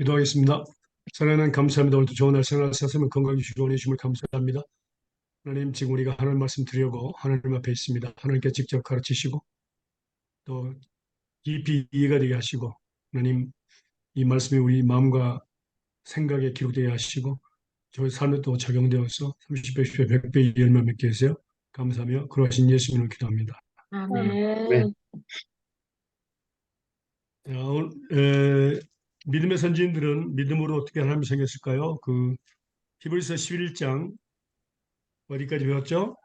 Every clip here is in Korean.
기도하겠습니다. 사랑하는 감사합니다. 오늘도 좋은 날 생활하셨으면 건강 주시고 은혜 주심을 감사합니다. 하나님 지금 우리가 하나님 말씀 드리고 하나님 앞에 있습니다. 하나님께 직접 가르치시고 또 깊이 이해가 되게 하시고 하나님 이 말씀이 우리 마음과 생각에 기록되게 하시고 저희 삶에 또 적용되어서 30배, 10배, 100배 열매 맺게 하세요. 감사하며 그러신 예수님을 기도합니다. 네. 아멘. 자, 믿음의 선지인들은 믿음으로 어떻게 하나님이 생겼을까요? 히브리서 11장 어디까지 배웠죠?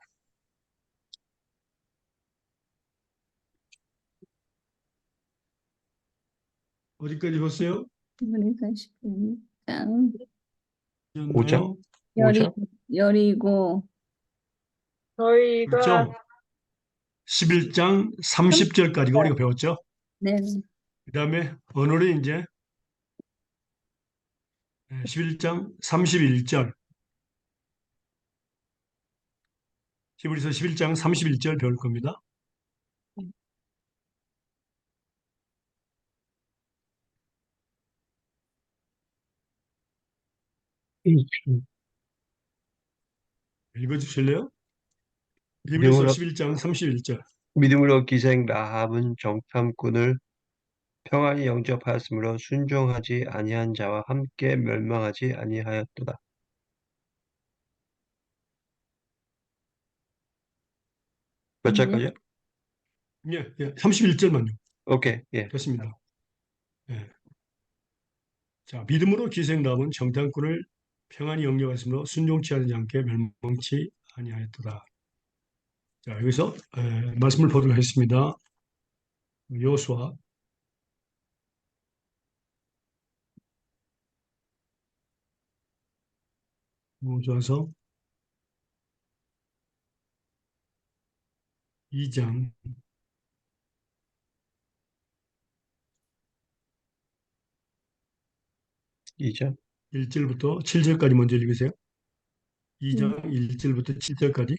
어디까지 배웠어요? 히브리서 11장 5장? 였나요? 열이 5장? 열이고 그렇죠? 11장 30절까지 우리가 배웠죠? 네. 그 다음에 오늘은 이제 11장 31절, 히브리서 11장 31절 배울 겁니다. 음. 읽어주실래요? 히브리서 믿음으로 11장 31절. 믿음으로 기생 라합은 정탐꾼을 평안히 영접하였으므로 순종하지 아니한 자와 함께 멸망하지 아니하였도다. 몇 아멘. 절까지요? 예, 예, 31절만요. 오케이. 예. 됐습니다. 예. 자, 믿음으로 기생남은 정탐꾼을 평안히 영접하였으므로 순종치 않게 멸망치 아니하였도다. 자, 여기서 말씀을 보도록 하겠습니다. 여호수아 5서 2장 2장. 1절부터 7절까지 먼저 읽으세요. 음. 2장 1절부터 7절까지.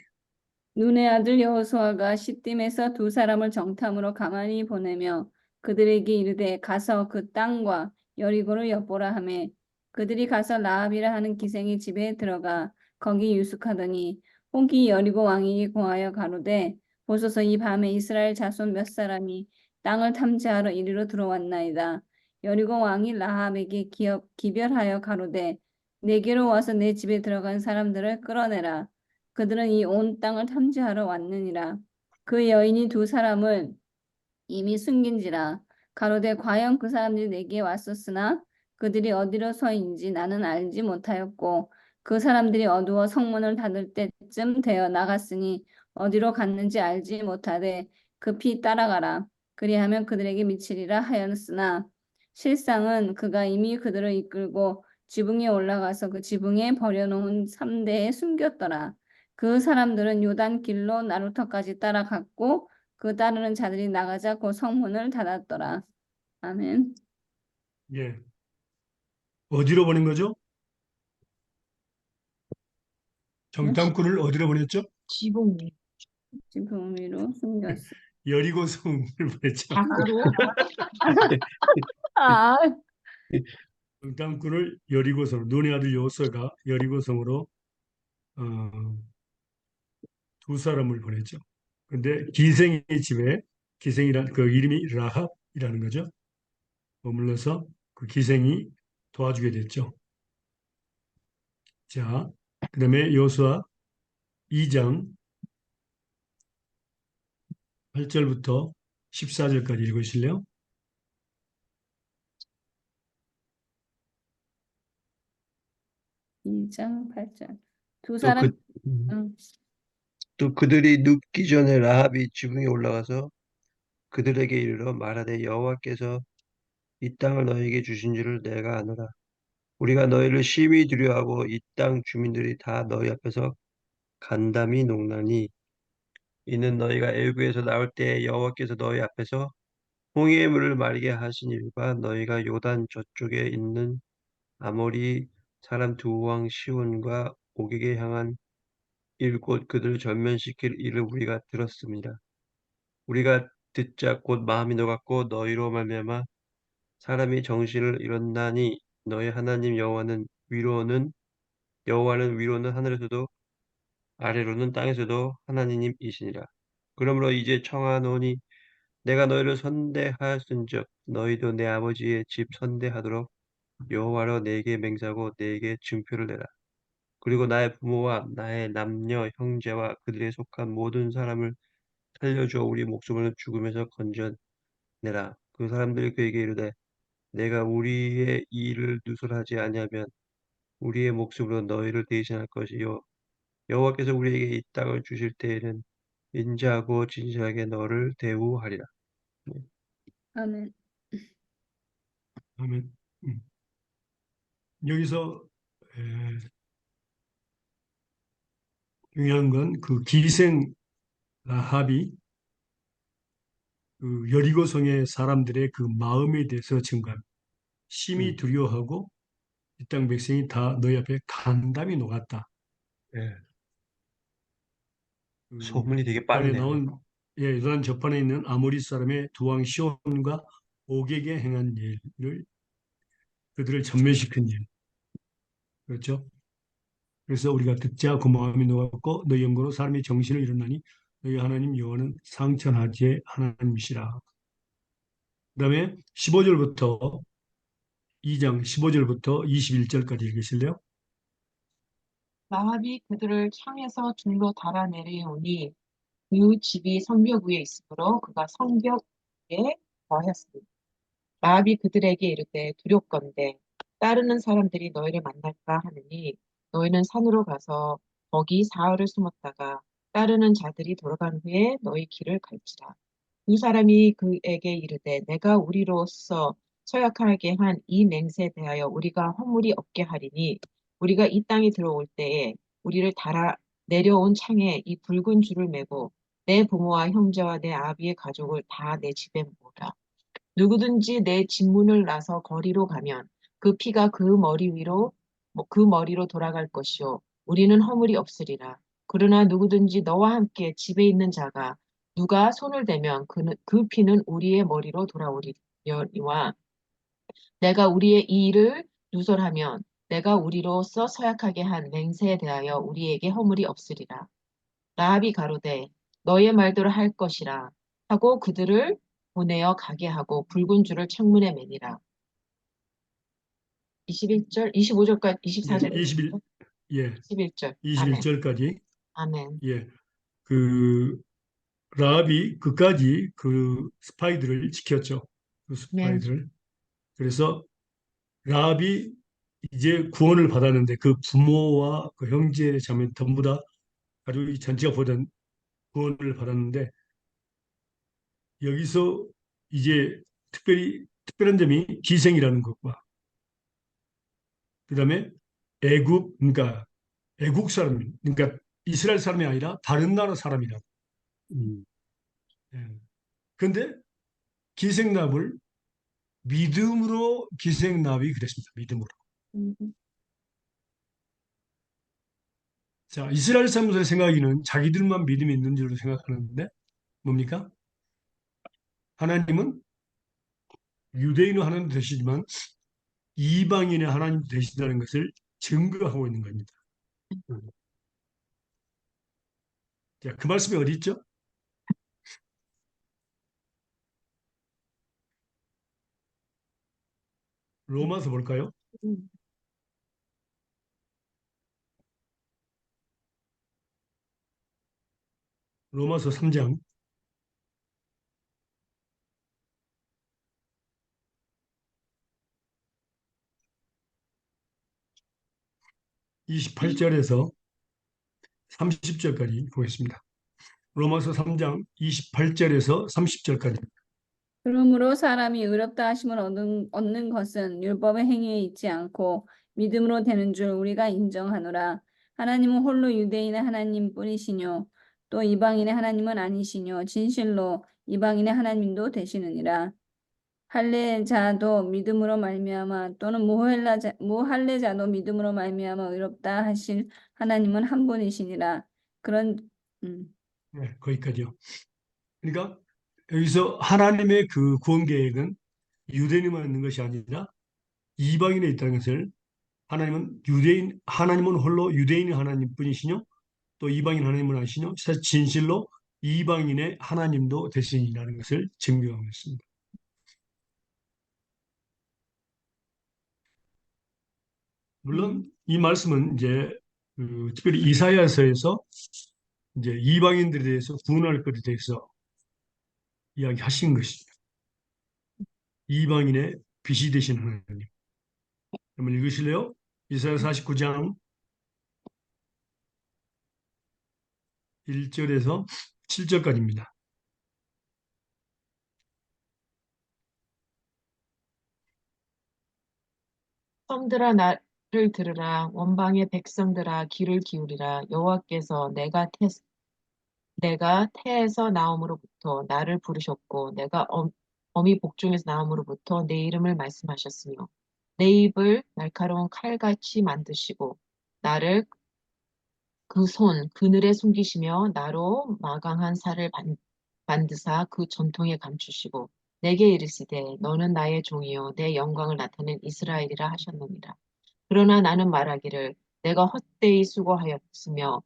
눈의 아들 여호수아가 시딤에서 두 사람을 정탐으로 가만히 보내며 그들에게 이르되 가서 그 땅과 여리고를 엿보라 하매 그들이 가서 라합이라 하는 기생의 집에 들어가 거기 유숙하더니 혹이 여리고 왕에게 고하여 가로되 보소서 이 밤에 이스라엘 자손 몇 사람이 땅을 탐지하러 이리로 들어왔나이다. 여리고 왕이 라합에게 기별하여 가로되 내게로 와서 내 집에 들어간 사람들을 끌어내라. 그들은 이 온 땅을 탐지하러 왔느니라. 그 여인이 두 사람을 이미 숨긴지라. 가로되 과연 그 사람들이 내게 왔었으나 그들이 어디로 서인지 나는 알지 못하였고 그 사람들이 어두워 성문을 닫을 때쯤 되어 나갔으니 어디로 갔는지 알지 못하되 급히 따라가라. 그리하면 그들에게 미치리라 하였으나 실상은 그가 이미 그들을 이끌고 지붕에 올라가서 그 지붕에 버려놓은 삼대에 숨겼더라. 그 사람들은 요단 길로 나루터까지 따라갔고 그 따르는 자들이 나가자 곧 성문을 닫았더라. 아멘. 예. 어디로 보낸 거죠? 정탐꾼을 어디로 보냈죠? 지붕 지붕 위로 숨겼어. 여리고 성을 보냈죠. 밖으로 아, 정탐꾼을 여리고성, 눈의 아들 여호수아가 여리고성으로 어, 두 사람을 보냈죠. 근데 기생의 집에 기생이란 그 이름이 라합이라는 거죠. 머물러서 그 기생이 도와주게 됐죠. 자, 그다음에 여호수아 2장 8절부터 14절까지 읽으실래요? 2장 8절. 두 또 사람, 응. 또 그들이 눕기 전에 라합이 지붕에 올라가서 그들에게 이르러 말하되 여호와께서 이 땅을 너희에게 주신 줄을 내가 아노라. 우리가 너희를 심히 두려워하고 이 땅 주민들이 다 너희 앞에서 간담이 녹나니 이는 너희가 애굽에서 나올 때 여호와께서 너희 앞에서 홍해의 물을 마르게 하신 일과 너희가 요단 저쪽에 있는 아모리 사람 두 왕 시온과 오게게 향한 일곧 그들을 전면시킬 일을 우리가 들었습니다. 우리가 듣자 곧 마음이 녹았고 너희로 말미암아 사람이 정신을 잃었나니 너희 하나님 여호와는 위로는 하늘에서도 아래로는 땅에서도 하나님이시니라. 그러므로 이제 청하노니 내가 너희를 선대하였은즉 너희도 내 아버지의 집 선대하도록 여호와로 내게 맹세하고 내게 증표를 내라. 그리고 나의 부모와 나의 남녀 형제와 그들에 속한 모든 사람을 살려주어 우리 목숨을 죽음에서 건져내라. 그 사람들이 그에게 이르되 내가 우리의 이 일을 누설하지 아니하면 우리의 목숨으로 너희를 대신할 것이요 여호와께서 우리에게 이 땅을 주실 때에는 인자하고 진실하게 너를 대우하리라. 네. 아멘. 아멘. 음. 여기서 에, 중요한 건 그 기생 라합이 그 여리고성의 사람들의 그 마음에 대해서 증거합니다. 심히 음, 두려워하고 이 땅 백성이 다 너희 앞에 간담이 녹았다. 예. 그 소문이 되게 전에 빠르네요. 나온 요단 저판에 있는 아모리 사람의 두 왕 시온과 옥에게 행한 일을 그들을 전멸시킨 일. 그렇죠? 그래서 우리가 듣자 그 마음이 녹았고 너희 영광으로 사람의 정신을 일어나니 너희 하나님 여호와는 상천하지의 하나님이시라. 그다음에 15절부터 2장 15절부터 21절까지 읽으실래요? 라합이 그들을 창에서 둘로 달아내려오니 그 집이 성벽 위에 있으므로 그가 성벽 위에 거했습니다. 라합이 그들에게 이르되 두렵건대 따르는 사람들이 너희를 만날까 하느니 너희는 산으로 가서 거기 사흘을 숨었다가 따르는 자들이 돌아간 후에 너희 길을 갈지라. 두 사람이 그에게 이르되 내가 우리로서 서약하게 한 이 맹세에 대하여 우리가 허물이 없게 하리니 우리가 이 땅에 들어올 때에 우리를 달아 내려온 창에 이 붉은 줄을 매고 내 부모와 형제와 내 아비의 가족을 다 내 집에 모으라. 누구든지 내 집문을 나서 거리로 가면 그 피가 그 머리로 돌아갈 것이요 우리는 허물이 없으리라. 그러나 누구든지 너와 함께 집에 있는 자가 누가 손을 대면 그 피는 우리의 머리로 돌아오리니와 내가 우리의 이 일을 누설하면 내가 우리로서 서약하게 한 맹세에 대하여 우리에게 허물이 없으리라. 라합이 가로되 너의 말대로 할 것이라 하고 그들을 보내어 가게 하고 붉은 줄을 창문에 매니라. 21절, 25절까지, 예, 24절, 21절. 아멘. 21절까지. 아멘. 예, 그 라합이 그까지 그 스파이들을 지켰죠. 그 아멘. 스파이들을. 그래서 라합이 이제 구원을 받았는데 그 부모와 그 형제 자매 전부 다 가족이 전체가 보던 구원을 받았는데 여기서 이제 특별한 점이 기생이라는 것과 그다음에 그러니까 애국 사람, 그러니까 이스라엘 사람이 아니라 다른 나라 사람이다. 음, 예. 그런데 기생납을 믿음으로 기생납이 그랬습니다. 믿음으로. 음, 자, 이스라엘 사람들의 생각에는 자기들만 믿음이 있는 줄로 생각하는데 뭡니까? 하나님은 유대인의 하나님도 되시지만 이방인의 하나님도 되신다는 것을 증거하고 있는 겁니다. 음. 자, 그 말씀이 어디 있죠? 로마서 볼까요? 음. 로마서 3장 28절에서 30절까지 보겠습니다. 로마서 3장 28절에서 30절까지. 그러므로 사람이 의롭다 하심을 얻는 것은 율법의 행위에 있지 않고 믿음으로 되는 줄 우리가 인정하노라. 하나님은 홀로 유대인의 하나님뿐이시뇨 또 이방인의 하나님은 아니시뇨 진실로 이방인의 하나님도 되시느니라. 할례자도 믿음으로 말미암아 또는 무할례자도 믿음으로 말미암아 의롭다 하실 하나님은 한 분이시니라. 그런 음, 네, 거기까지요. 그러니까 여기서 하나님의 그 구원 계획은 유대인만 있는 것이 아니라 이방인에 있다는 것을 하나님은 홀로 유대인의 하나님뿐이시뇨 또 이방인 하나님은 아시뇨 진실로 이방인의 하나님도 되시니라는 것을 증명하고 있습니다. 물론 이 말씀은 이제 특별히 이사야서에서 이제 이방인들에 대해서 구원할 것에 대해서 이야기하신 것입니다. 이방인의 빛이 되신 하나님. 한번 읽으실래요? 이사야 49장 1절에서 7절까지입니다. 성들아 나를 들으라. 원방의 백성들아 귀를 기울이라. 여호와께서 내가 태에서 나옴으로부터 나를 부르셨고 내가 어미 복중에서 나옴으로부터 내 이름을 말씀하셨으며 내 입을 날카로운 칼같이 만드시고 나를 그늘에 숨기시며 나로 마강한 살을 만드사 그 전통에 감추시고 내게 이르시되 너는 나의 종이요 내 영광을 나타낸 이스라엘이라 하셨느니라. 그러나 나는 말하기를 내가 헛되이 수고하였으며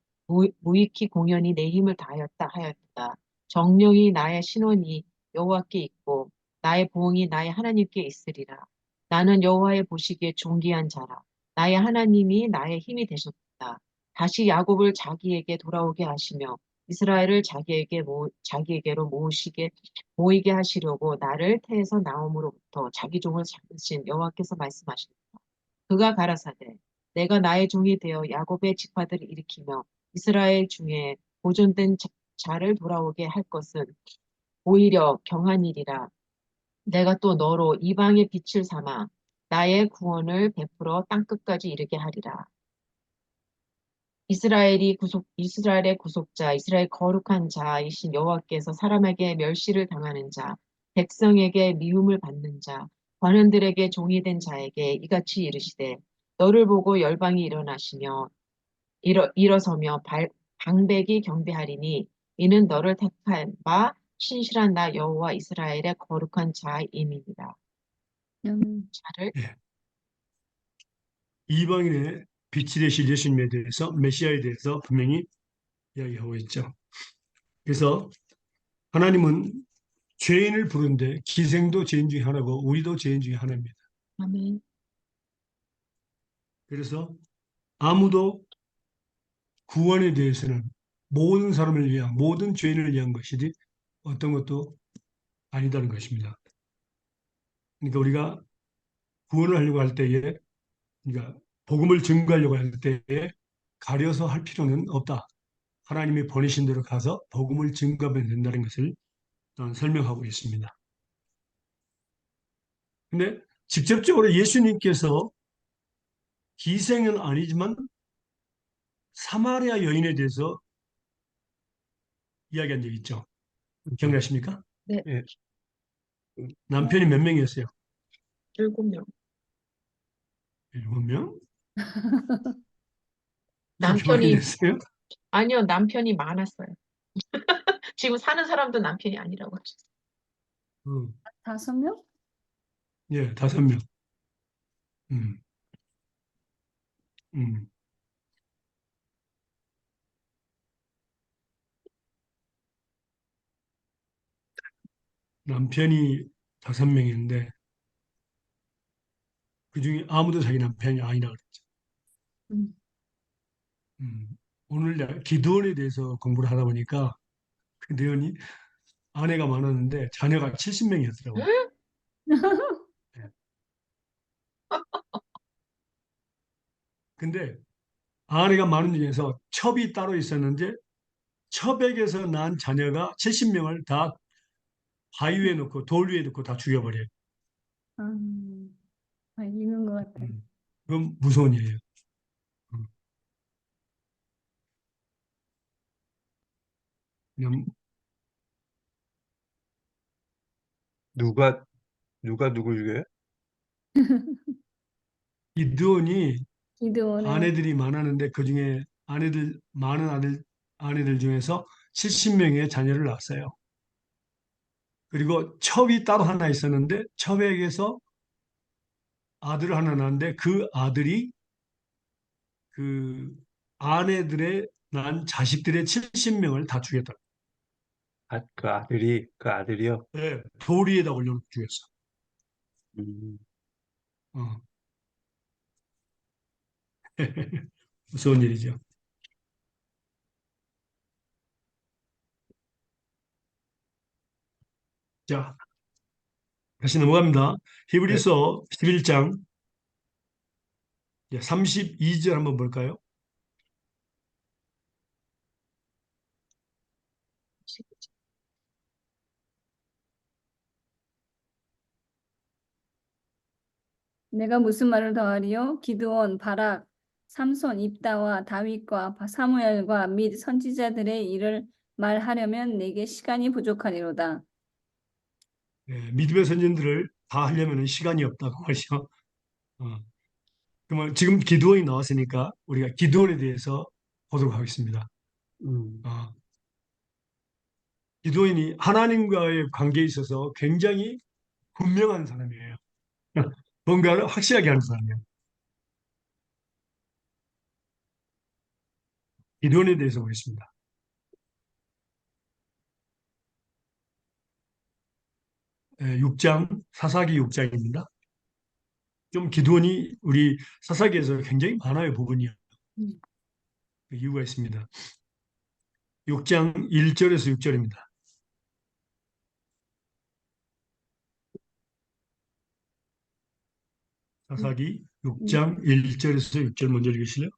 무익히 공연히 내 힘을 다하였다 하였다. 정령이 나의 신원이 여호와께 있고 나의 보응이 나의 하나님께 있으리라. 나는 여호와의 보시기에 존귀한 자라. 나의 하나님이 나의 힘이 되셨다. 다시 야곱을 자기에게 돌아오게 하시며 이스라엘을 자기에게로 모이게 하시려고 나를 태에서 나옴으로부터 자기 종을 잡으신 여호와께서 말씀하시니 그가 가라사대 내가 나의 종이 되어 야곱의 지파들을 일으키며 이스라엘 중에 보존된 자를 돌아오게 할 것은 오히려 경한 일이라. 내가 또 너로 이방의 빛을 삼아 나의 구원을 베풀어 땅끝까지 이르게 하리라. 이스라엘의 구속자, 이스라엘 거룩한 자이신 여호와께서 사람에게 멸시를 당하는 자, 백성에게 미움을 받는 자, 관원들에게 종이 된 자에게 이같이 이르시되 너를 보고 열방이 일어서며 방백이 경배하리니 이는 너를 택한 바 신실한 나 여호와 이스라엘의 거룩한 자임이니라. 자를 예. 이방인의 빛이 되실 예수님에 대해서 메시아에 대해서 분명히 이야기하고 있죠. 그래서 하나님은 죄인을 부른데 기생도 죄인 중에 하나고 우리도 죄인 중에 하나입니다. 아멘. 그래서 아무도 구원에 대해서는 모든 사람을 위한 모든 죄인을 위한 것이지 어떤 것도 아니다는 것입니다. 그러니까 우리가 구원을 하려고 할 때에 그러니까 복음을 증거하려고 할 때에 가려서 할 필요는 없다. 하나님이 보내신 대로 가서 복음을 증거하면 된다는 것을 설명하고 있습니다. 근데 직접적으로 예수님께서 희생은 아니지만 사마리아 여인에 대해서 이야기한 적이 있죠. 기억나십니까? 네, 예. 남편이 몇 명이었어요? 7명. 7명? 그렇게 많이 남편이, 됐어요? 아니요, 남편이 많았어요. 지금 사는 사람도 남편이 아니라고 하셨어요. 어, 5명? 예, 5명. 음, 음. 남편이 5명인데 그중에 아무도 자기 남편이 아니라 그랬죠. 음. 음. 오늘 내가 기드온에 대해서 공부를 하다 보니까 기드온이 아내가 많았는데 자녀가 70명이었더라고요. 근데 아내가 많은 중에서 첩이 따로 있었는데 첩에게서 난 자녀가 70명을 다 바위 위에 놓고 돌 위에 놓고 다 죽여버려요. 있는 것 같아. 그건 무서운 일이에요. 음. 그냥 누가 누굴 죽여요? 기드온이 기드온의 아내들이 많았는데 그 중에 아내들 중에서 70명의 자녀를 낳았어요. 그리고 첩이 따로 하나 있었는데 첩에게서 아들을 하나 낳았는데 그 아들이 그 아내들의 난 자식들의 70명을 다 죽였다. 그 아들이요. 네, 도리에다 올려놓고 죽였어. 음, 어. 무서운 일이죠. 자, 다시 넘어갑니다. 네, 히브리서 11장 32절 한번 볼까요? 내가 무슨 말을 더하리요? 기드온, 바락, 삼손, 입다와 다윗과 사무엘과 및 선지자들의 일을 말하려면 내게 시간이 부족하리로다. 믿음의 선진들을 다 하려면 시간이 없다고 말이죠. 어. 그러면 지금 기드온이 나왔으니까 우리가 기드온에 대해서 보도록 하겠습니다. 음, 어. 기드온이 하나님과의 관계에 있어서 굉장히 분명한 사람이에요. 뭔가를 확실하게 하는 사람이에요. 기드온에 대해서 보겠습니다. 6장, 사사기 6장입니다. 좀 기드온이 우리 사사기에서 굉장히 많아요, 부분이요. 음. 그 이유가 있습니다. 6장 1절에서 6절입니다. 사사기 음. 6장 1절에서 6절 먼저 읽으실래요?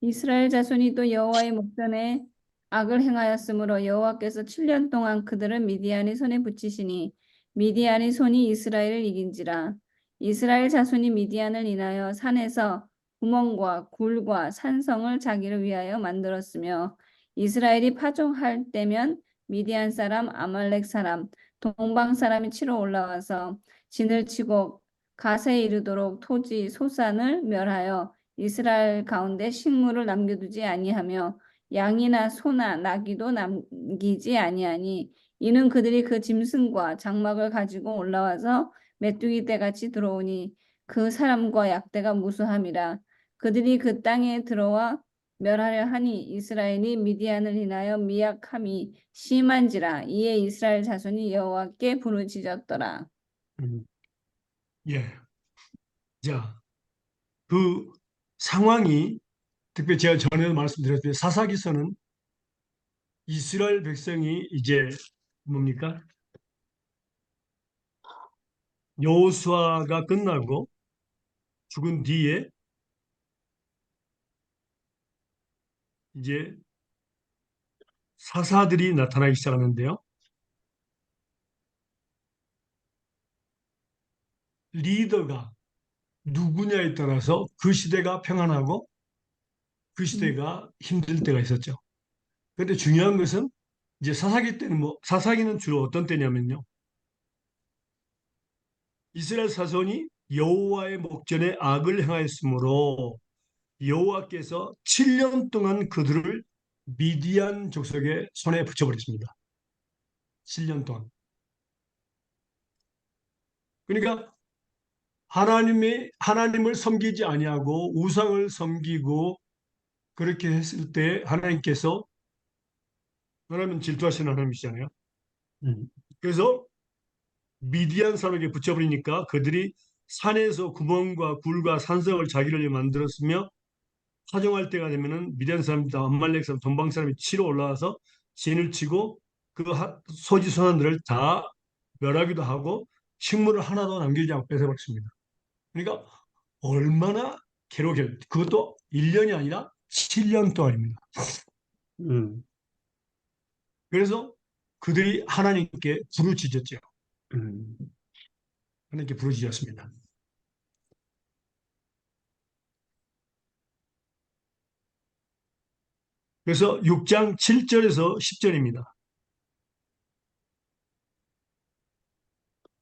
이스라엘 자손이 또 여호와의 목전에 악을 행하였으므로 여호와께서 7년 동안 그들을 미디안의 손에 붙이시니 미디안의 손이 이스라엘을 이긴지라. 이스라엘 자손이 미디안을 인하여 산에서 구멍과 굴과 산성을 자기를 위하여 만들었으며 이스라엘이 파종할 때면 미디안 사람, 아말렉 사람, 동방 사람이 치러 올라와서 진을 치고 갓에 이르도록 토지, 소산을 멸하여 이스라엘 가운데 식물을 남겨두지 아니하며 양이나 소나 나귀도 남기지 아니하니 이는 그들이 그 짐승과 장막을 가지고 올라와서 메뚜기 떼같이 들어오니 그 사람과 약대가 무수함이라. 그들이 그 땅에 들어와 멸하려 하니 이스라엘이 미디안을 인하여 미약함이 심한지라. 이에 이스라엘 자손이 여호와께 부르짖었더라. 음, 예. 자, 그 상황이 특별히 제가 전에도 말씀드렸듯이 사사기서는 이스라엘 백성이 이제 뭡니까? 여호수아가 끝나고 죽은 뒤에 이제 사사들이 나타나기 시작하는데요. 리더가 누구냐에 따라서 그 시대가 평안하고 그 시대가 힘들 때가 있었죠. 그런데 중요한 것은 이제 사사기 때는 사사기는 주로 어떤 때냐면요. 이스라엘 사손이 여호와의 목전에 악을 행하였으므로 여호와께서 7년 동안 그들을 미디안 족속의 손에 붙여버렸습니다. 7년 동안. 그러니까 하나님을 섬기지 아니하고 우상을 섬기고 그렇게 했을 때 하나님께서 하나님은 질투하시는 하나님이시잖아요. 음, 그래서 미디안 사람에게 붙여버리니까 그들이 산에서 구멍과 굴과 산성을 자기를 위해 만들었으며 파종할 때가 되면은 미디안 사람들, 암말렉 사람, 동방 사람이 치러 올라와서 진을 치고 그 소지 소산들을 다 멸하기도 하고 식물을 하나도 남기지 않고 뺏어버렸습니다. 그러니까 얼마나 괴로웠겠 그것도 1년이 아니라 7년 동안입니다. 음, 그래서 그들이 하나님께 부르짖었죠. 음. 하나님께 부르짖었습니다. 그래서 6장 7절에서 10절입니다.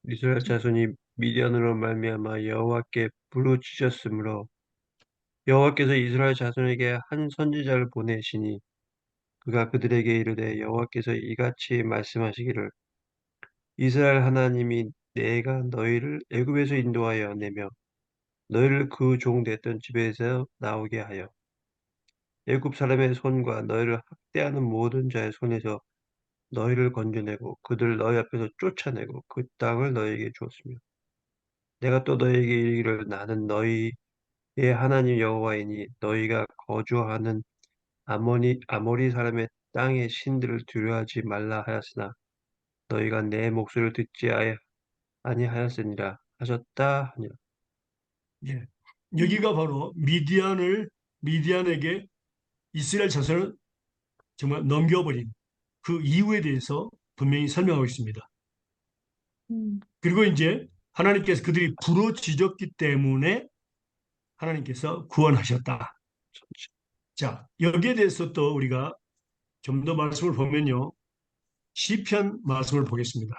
이스라엘 자손이 미디안으로 말미암아 여호와께 부르짖었으므로 여호와께서 이스라엘 자손에게 한 선지자를 보내시니 그가 그들에게 이르되 여호와께서 이같이 말씀하시기를 이스라엘 하나님이 내가 너희를 애굽에서 인도하여 내며 너희를 그 종 됐던 집에서 나오게 하여 애굽 사람의 손과 너희를 학대하는 모든 자의 손에서 너희를 건져내고 그들 너희 앞에서 쫓아내고 그 땅을 너희에게 주었으며 내가 또 너희에게 이르기를 나는 너희의 하나님 여호와이니 너희가 거주하는 아모리 사람의 땅의 신들을 두려워하지 말라 하였으나 너희가 내 목소리를 듣지 아니하였으니라 하셨다 하니라. 예. 여기가 바로 미디안에게 이스라엘 자손을 정말 넘겨버린 그 이유에 대해서 분명히 설명하고 있습니다. 그리고 이제 하나님께서 그들이 부르짖었기 때문에 하나님께서 구원하셨다. 자, 여기에 대해서 또 우리가 좀 더 말씀을 보면요. 시편 말씀을 보겠습니다.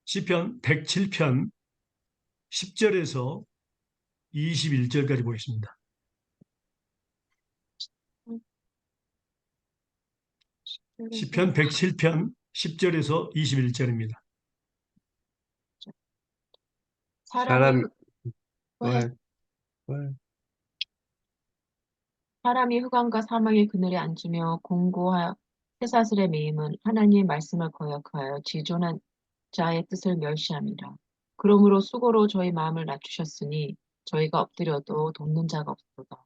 시편 107편 10절에서 21절까지 보겠습니다. 시편 107편 10절에서 21절입니다. 사람이 사람 흑- 뭘 사람이 흑암과 사망의 그늘에 앉으며 공고하 쇠사슬에 매임은 하나님의 말씀을 거역하여 지존한 자의 뜻을 멸시함이라. 그러므로 수고로 저희 마음을 낮추셨으니 저희가 엎드려도 돕는 자가 없도다.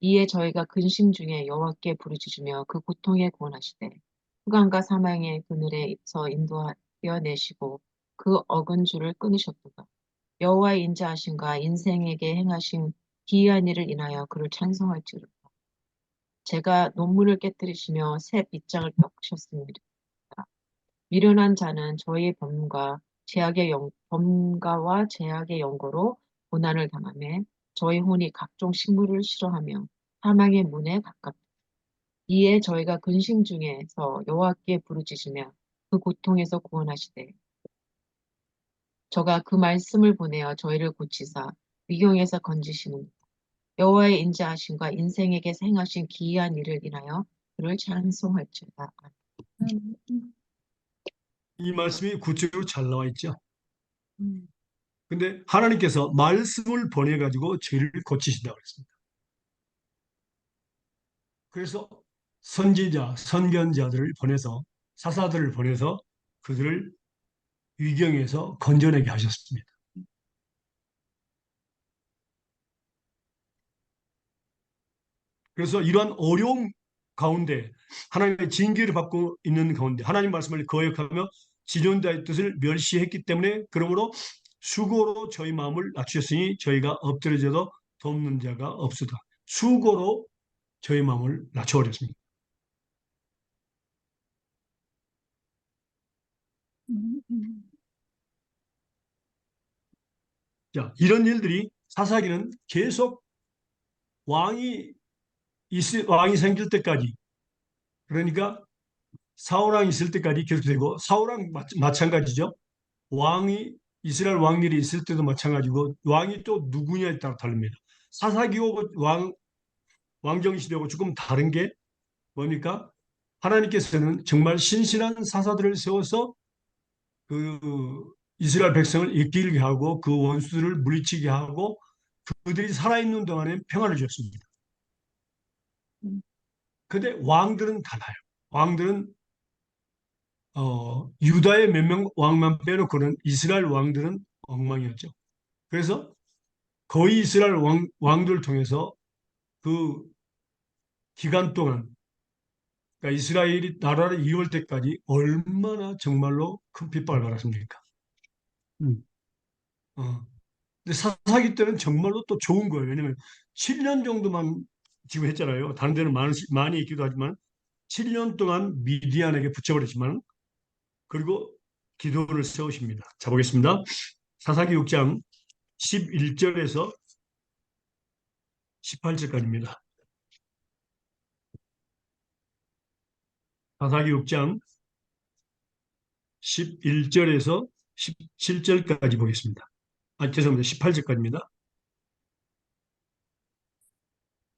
이에 저희가 근심 중에 여호와께 부르짖으며 그 고통에 구원하시되 흑암과 사망의 그늘에서 인도하여 내시고 그 어근 줄을 끊으셨도다. 여호와의 인자하심과 인생에게 행하신 기이한 일을 인하여 그를 찬송할지로다. 제가 논문을 깨뜨리시며 새 빗장을 꺾으셨습니다. 미련한 자는 저희의 범가와 제약의 연고로 고난을 당하며 저희 혼이 각종 식물을 싫어하며 사망의 문에 가깝다. 이에 저희가 근심 중에서 여호와께 부르짖으며 그 고통에서 구원하시되 저가 그 말씀을 보내어 저희를 고치사 위경에서 건지시는 여호와의 인자하심과 인생에게 행하신 기이한 일을 인하여 그를 찬송할지어다. 이 말씀이 구체적으로 잘 나와 있죠. 음. 근데 하나님께서 말씀을 보내가지고 죄를 고치신다고 그랬습니다. 그래서 선지자, 선견자들을 보내서 사사들을 보내서 그들을 위경에서 건져내게 하셨습니다. 그래서 이러한 어려움 가운데 하나님의 징계를 받고 있는 가운데 하나님 말씀을 거역하며 지존자의 뜻을 멸시했기 때문에 그러므로 수고로 저희 마음을 낮추셨으니 저희가 엎드려져도 돕는 자가 없으다. 수고로 저희 마음을 낮춰버렸습니다. 자, 이런 일들이 사사기는 계속 왕이 왕이 생길 때까지 그러니까 사울왕이 있을 때까지 계속되고 사울왕 마찬가지죠. 왕이 이스라엘 왕들이 있을 때도 마찬가지고 왕이 또 누구냐에 따라 다릅니다. 사사기하고 왕정 시대하고 조금 다른 게 뭡니까? 하나님께서는 정말 신실한 사사들을 세워서 그 이스라엘 백성을 이끌게 하고 그 원수들을 물리치게 하고 그들이 살아있는 동안에 평안을 줬습니다. 근데 왕들은 달라요. 왕들은 유다의 몇 명 왕만 빼놓고는 이스라엘 왕들은 엉망이었죠. 그래서 거의 이스라엘 왕들을 통해서 그 기간 동안 그러니까 이스라엘이 나라를 이룰 때까지 얼마나 정말로 큰 핍박을 받았습니까? 음. 어. 근데 사사기 때는 정말로 또 좋은 거예요. 왜냐하면 7년 정도만 지금 했잖아요. 다른 데는 많이 있기도 하지만 7년 동안 미디안에게 붙여버렸지만 그리고 기도를 세우십니다. 자 보겠습니다. 사사기 6장 11절에서 18절까지입니다. 사사기 6장 11절에서 17절까지 보겠습니다. 죄송합니다. 18절까지입니다.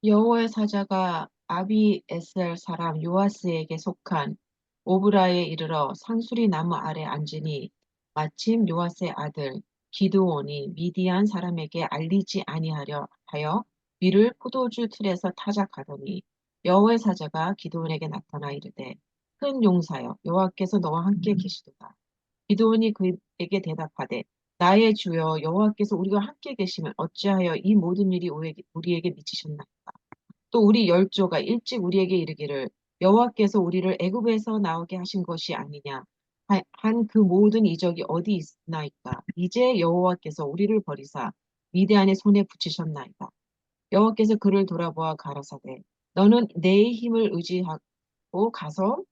여호와의 사자가 아비에셀 사람 요아스에게 속한 오브라에 이르러 상수리 나무 아래 앉으니 마침 요아스의 아들 기드온이 미디안 사람에게 알리지 아니하려 하여 위를 포도주 틀에서 타작하더니 여호와의 사자가 기드온에게 나타나 이르되 큰 용사여 여호와께서 너와 함께 계시도다. 기드온이 그에게 대답하되 나의 주여 여호와께서 우리와 함께 계시면 어찌하여 이 모든 일이 우리에게 미치셨나이까. 또 우리 열조가 일찍 우리에게 이르기를 여호와께서 우리를 애굽에서 나오게 하신 것이 아니냐 한 그 모든 이적이 어디 있나이까. 이제 여호와께서 우리를 버리사 미디안의 손에 붙이셨나이다. 여호와께서 그를 돌아보아 가라사대 너는 내 힘을 의지하고 가서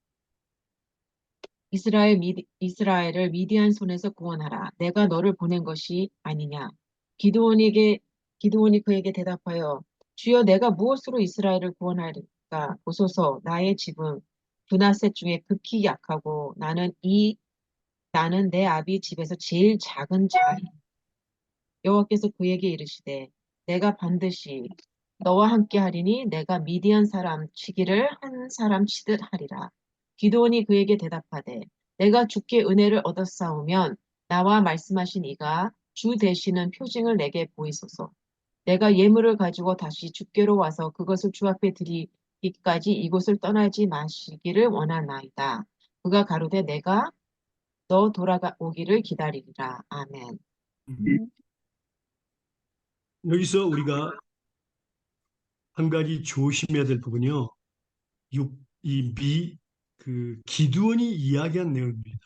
이스라엘을 미디안 손에서 구원하라. 내가 너를 보낸 것이 아니냐. 기드온이 그에게 대답하여 주여 내가 무엇으로 이스라엘을 구원하리까. 보소서 나의 집은 브나셋 중에 극히 약하고 나는 내 아비 집에서 제일 작은 자이. 여호와께서 그에게 이르시되 내가 반드시 너와 함께 하리니 내가 미디안 사람 치기를 한 사람 치듯 하리라. 기드온이 그에게 대답하되 내가 주께 은혜를 얻었사오면 나와 말씀하신 이가 주 되시는 표징을 내게 보이소서. 내가 예물을 가지고 다시 주께로 와서 그것을 주 앞에 드리기까지 이곳을 떠나지 마시기를 원하나이다. 그가 가로되 내가 너 돌아오기를 기다리리라. 아멘. 여기서 우리가 한 가지 조심해야 될 부분이요. 기드온이 이야기한 내용입니다.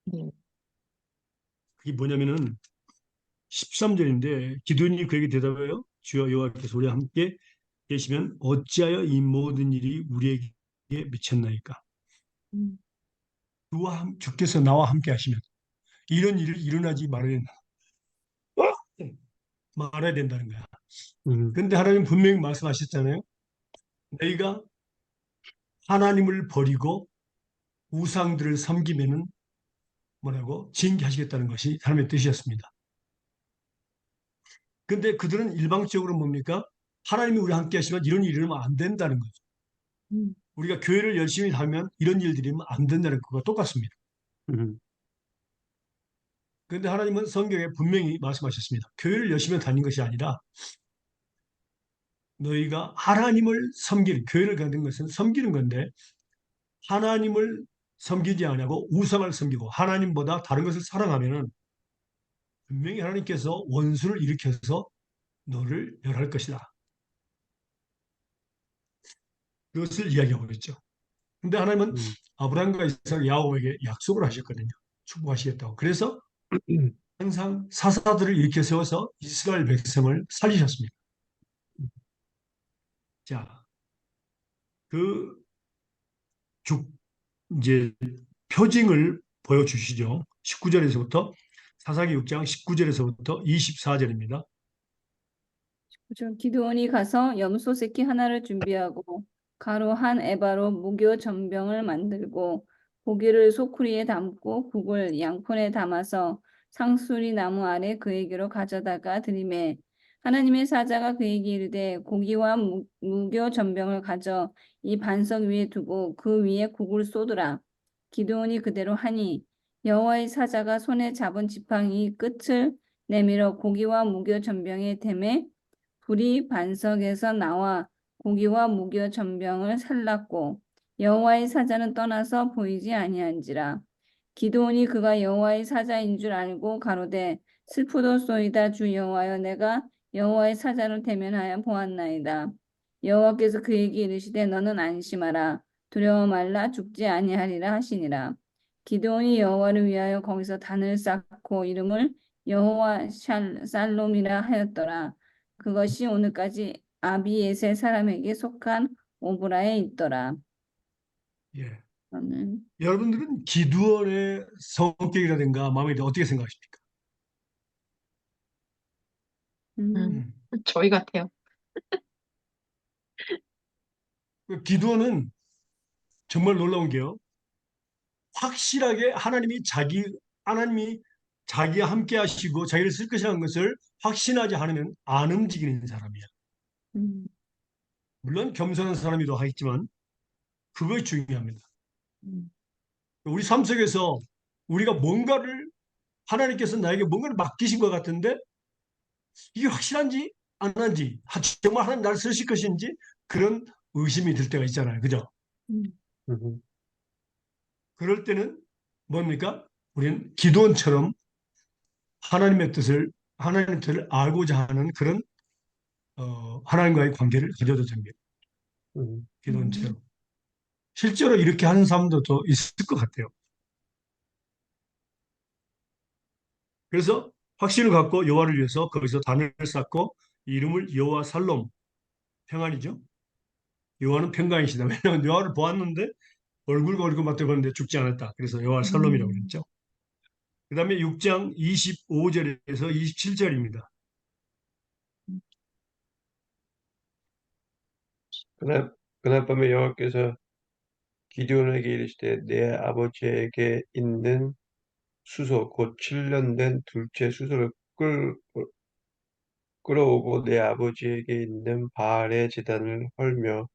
네. 그게 뭐냐면은 13절인데 기드온이 그에게 대답해요. 주여 여호와께서 우리와 함께 계시면 어찌하여 이 모든 일이 우리에게 미쳤나이까. 음. 주께서 나와 함께 하시면 이런 일이 일어나지 말아야 된다는 거야. 그런데 하나님 분명히 말씀하셨잖아요. 너희가 하나님을 버리고 우상들을 섬기면은 뭐라고 징계하시겠다는 것이 하나님의 뜻이었습니다. 근데 그들은 일방적으로 뭡니까? 하나님이 우리와 함께 하시면 이런 일이 일어나면 안 된다는 거죠. 음. 우리가 교회를 열심히 다니면 이런 일들이 안 된다는 것과 똑같습니다. 음, 그런데 하나님은 성경에 분명히 말씀하셨습니다. 교회를 열심히 다니는 것이 아니라 너희가 하나님을 섬기는, 교회를 가는 것은 섬기는 건데 하나님을 섬기지 않고 우상을 섬기고 하나님보다 다른 것을 사랑하면은 분명히 하나님께서 원수를 일으켜서 너를 멸할 것이다. 그것을 이야기하고 있죠. 근데 하나님은 음, 아브라함과 이삭, 야곱에게 약속을 하셨거든요. 축복하시겠다고. 그래서 항상 사사들을 일으켜 세워서 이스라엘 백성을 살리셨습니다. 자, 그 이제 표징을 보여주시죠. 19절에서부터 사사기 6장 19절에서부터 24절입니다. 기드온이 가서 염소 새끼 하나를 준비하고 가루 한 에바로 무교 전병을 만들고 고기를 소쿠리에 담고 국을 양푼에 담아서 상수리 나무 아래 그에게로 가져다가 드리매 하나님의 사자가 그에게 이르되 고기와 무교 전병을 가져 이 반석 위에 두고 그 위에 국을 쏟으라. 기드온이 그대로 하니 여호와의 사자가 손에 잡은 지팡이 끝을 내밀어 고기와 무교 전병에 대매 불이 반석에서 나와 고기와 무교 전병을 살랐고 여호와의 사자는 떠나서 보이지 아니한지라. 기드온이 그가 여호와의 사자인 줄 알고 가로되 슬프도소이다. 주 여호와여 내가 여호와의 사자를 대면하여 보았나이다. 여호와께서 그에게 이르시되 너는 안심하라. 두려워 말라. 죽지 아니하리라 하시니라. 기드온이 여호와를 위하여 거기서 단을 쌓고 이름을 여호와 살롬이라 하였더라. 그것이 오늘까지 아비에셀 사람에게 속한 오브라에 있더라. 예. 저는 여러분들은 기드온의 성격이라든가 마음에 대해 어떻게 생각하십니까? 음, 음. 저희 같아요. 기드온은 정말 놀라운 게요. 확실하게 하나님이 자기와 함께 하시고 자기를 쓸 것이라는 것을 확신하지 않으면 안 움직이는 사람이야. 음, 물론 겸손한 사람이도 하겠지만 그것이 중요합니다. 음, 우리 삶 속에서 우리가 뭔가를 하나님께서 나에게 뭔가를 맡기신 것 같은데 이게 확실한지 안 한지 정말 하나님 나를 쓰실 것인지 그런 의심이 들 때가 있잖아요. 그죠? 음, 음, 그럴 때는 뭡니까? 우리는 기도원처럼 하나님의 뜻을 알고자 하는 그런 하나님과의 관계를 가져도 됩니다. 음, 음, 기도원처럼. 실제로 이렇게 하는 사람도 더 있을 것 같아요. 그래서 확신을 갖고 여호와를 위해서 거기서 단을 쌓고 이름을 여호와 살롬, 평안이죠. 여호와는 평강이시다. 왜냐하면 여호와를 보았는데 얼굴과 얼굴 맞대고는데 죽지 않았다. 그래서 여호와 살롬이라고 음. 그랬죠. 그 다음에 6장 25절에서 27절입니다. 그날 밤에 여호와께서 기드온에게 이르시되 내 아버지에게 있는 수소 곧 7년 된 둘째 수소를 끌어오고 내 아버지에게 있는 바알의 제단을 헐며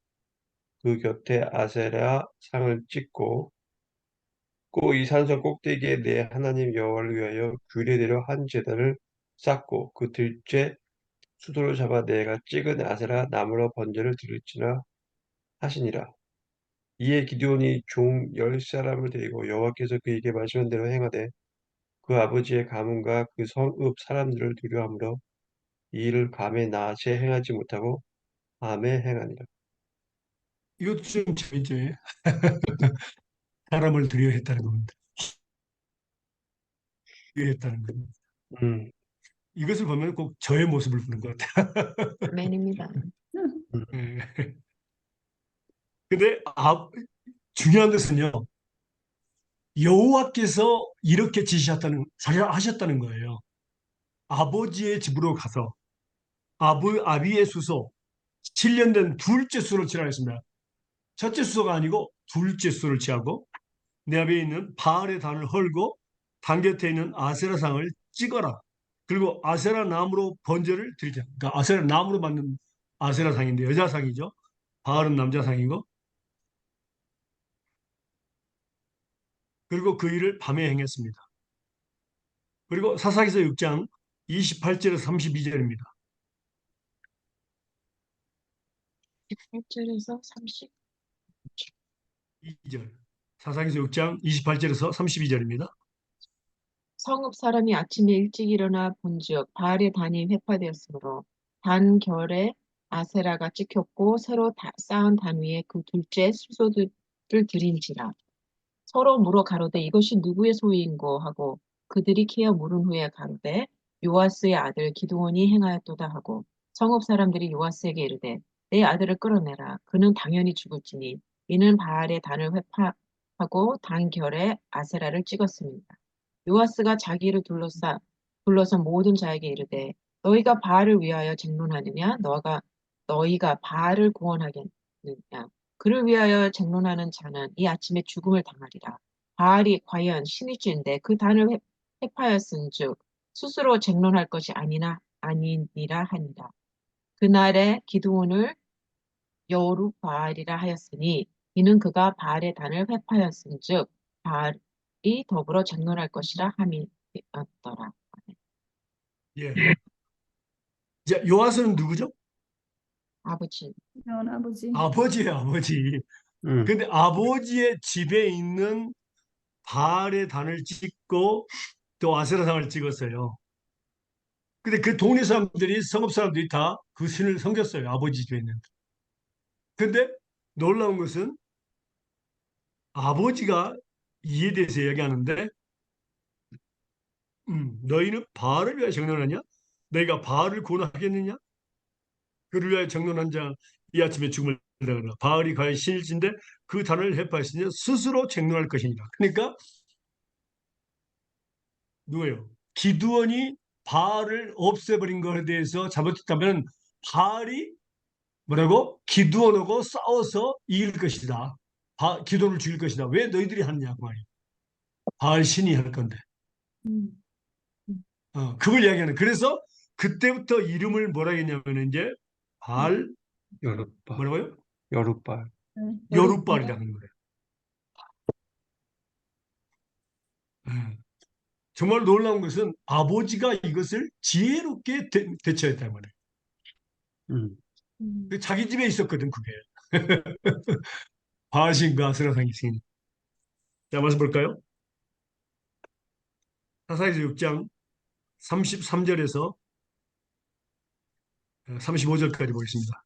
그 곁에 아세라 상을 찍고 꼭 이 산성 꼭대기에 내 하나님 여호와를 위하여 규례대로 한 제단을 쌓고 그 들째 수도를 잡아 내가 찍은 아세라 나무로 번제를 드릴지라 하시니라. 이에 기드온이 종 10사람을 데리고 여호와께서 그에게 말씀한 대로 행하되 그 아버지의 가문과 그 성읍 사람들을 두려워하므로 이 일을 밤에 낮에 행하지 못하고 밤에 행하니라. 이것도 좀 재밌죠. 사람을 두려워했다는 겁니다. 두려워했다는 겁니다. 음, 이것을 보면 꼭 저의 모습을 보는 것 같아요. 아멘입니다. 음, 예. 근데 중요한 것은요. 여호와께서 이렇게 하셨다는 거예요. 아버지의 집으로 가서 아비의 수소 7년 된 둘째 수소를 취하라 했습니다. 첫째 수소가 아니고 둘째 수소를 취하고 내 앞에 있는 바알의 단을 헐고 단 곁에 있는 아세라상을 찍어라. 그리고 아세라 나무로 번제를 드리자. 그러니까 아세라 나무로 만든 아세라상인데 여자상이죠. 바알은 남자상이고 그리고 그 일을 밤에 행했습니다. 그리고 사사기서 6장 28절에서 32절입니다. 18절에서 30. 2절. 사사기서 6장 28절에서 32절입니다. 성읍 사람이 아침에 일찍 일어나 본즉 바알의 단이 회파되었으므로 단 결에 아세라가 찍혔고 새로 쌓은 단 위에 그 둘째 수소들을 들인지라. 서로 물어 가로되 이것이 누구의 소유인고 하고 그들이 캐어 물은 후에 가로되 요아스의 아들 기드온이 행하였도다 하고 성읍 사람들이 요아스에게 이르되 내 아들을 끌어내라 그는 당연히 죽을지니 이는 바알의 단을 회파하고 단 결에 아세라를 찍었습니다. 요아스가 자기를 둘러서 모든 자에게 이르되 너희가 바알을 위하여 쟁론하느냐 너희가 바알을 구원하겠느냐 그를 위하여 쟁론하는 자는 이 아침에 죽음을 당하리라. 바알이 과연 신일지인데 그 단을 회파하였은즉 스스로 쟁론할 것이 아니니라 하니라. 그날에 기드온을 여루바알이라 하였으니 이는 그가 바알의 단을 회파하였은즉 바알이 더불어 쟁론할 것이라 함이었더라. 예. 이제 요아스는 누구죠? 아버지. 귀여운 아버지. 아버지예요, 아버지. 음, 근데 아버지의 집에 있는 바알의 단을 찍고 또 아세라상을 찍었어요. 근데 그 동네 사람들이 성읍 사람들이 다 그 신을 섬겼어요. 아버지 집에 있는. 근데 놀라운 것은 아버지가 이에 대해서 이야기하는데 너희는 바알을 위하여 정론하냐? 너희가 바알을 구원하겠느냐? 그를 위하여 정론한 자 이 아침에 죽음을 당하라. 바알이 과연 신일진데 그 단을 회파했으니 스스로 정론할 것이니라. 그러니까 누구예요? 기드원이 바알을 없애버린 것에 대해서 잘못했다면 바알이 뭐라고? 기드원하고 싸워서 이길 것이다. 기드원을 죽일 것이다. 왜 너희들이 하느냐 그 말이에요. 바알 신이 할 건데. 음, 음, 그걸 이야기하는. 그래서 그때부터 이름을 뭐라 했냐면 이제 음, 바알 여룻발, 뭐라고요? 여룻발. 여룻발. 여룻발이라는 거예요. 예. 정말 놀라운 것은 아버지가 이것을 지혜롭게 대처했단 말이에요. 음, 음. 자기 집에 있었거든, 그게. 바하신과 스라상이 있으니. 자, 말씀 볼까요? 사사에서 6장 33절에서 35절까지 보겠습니다.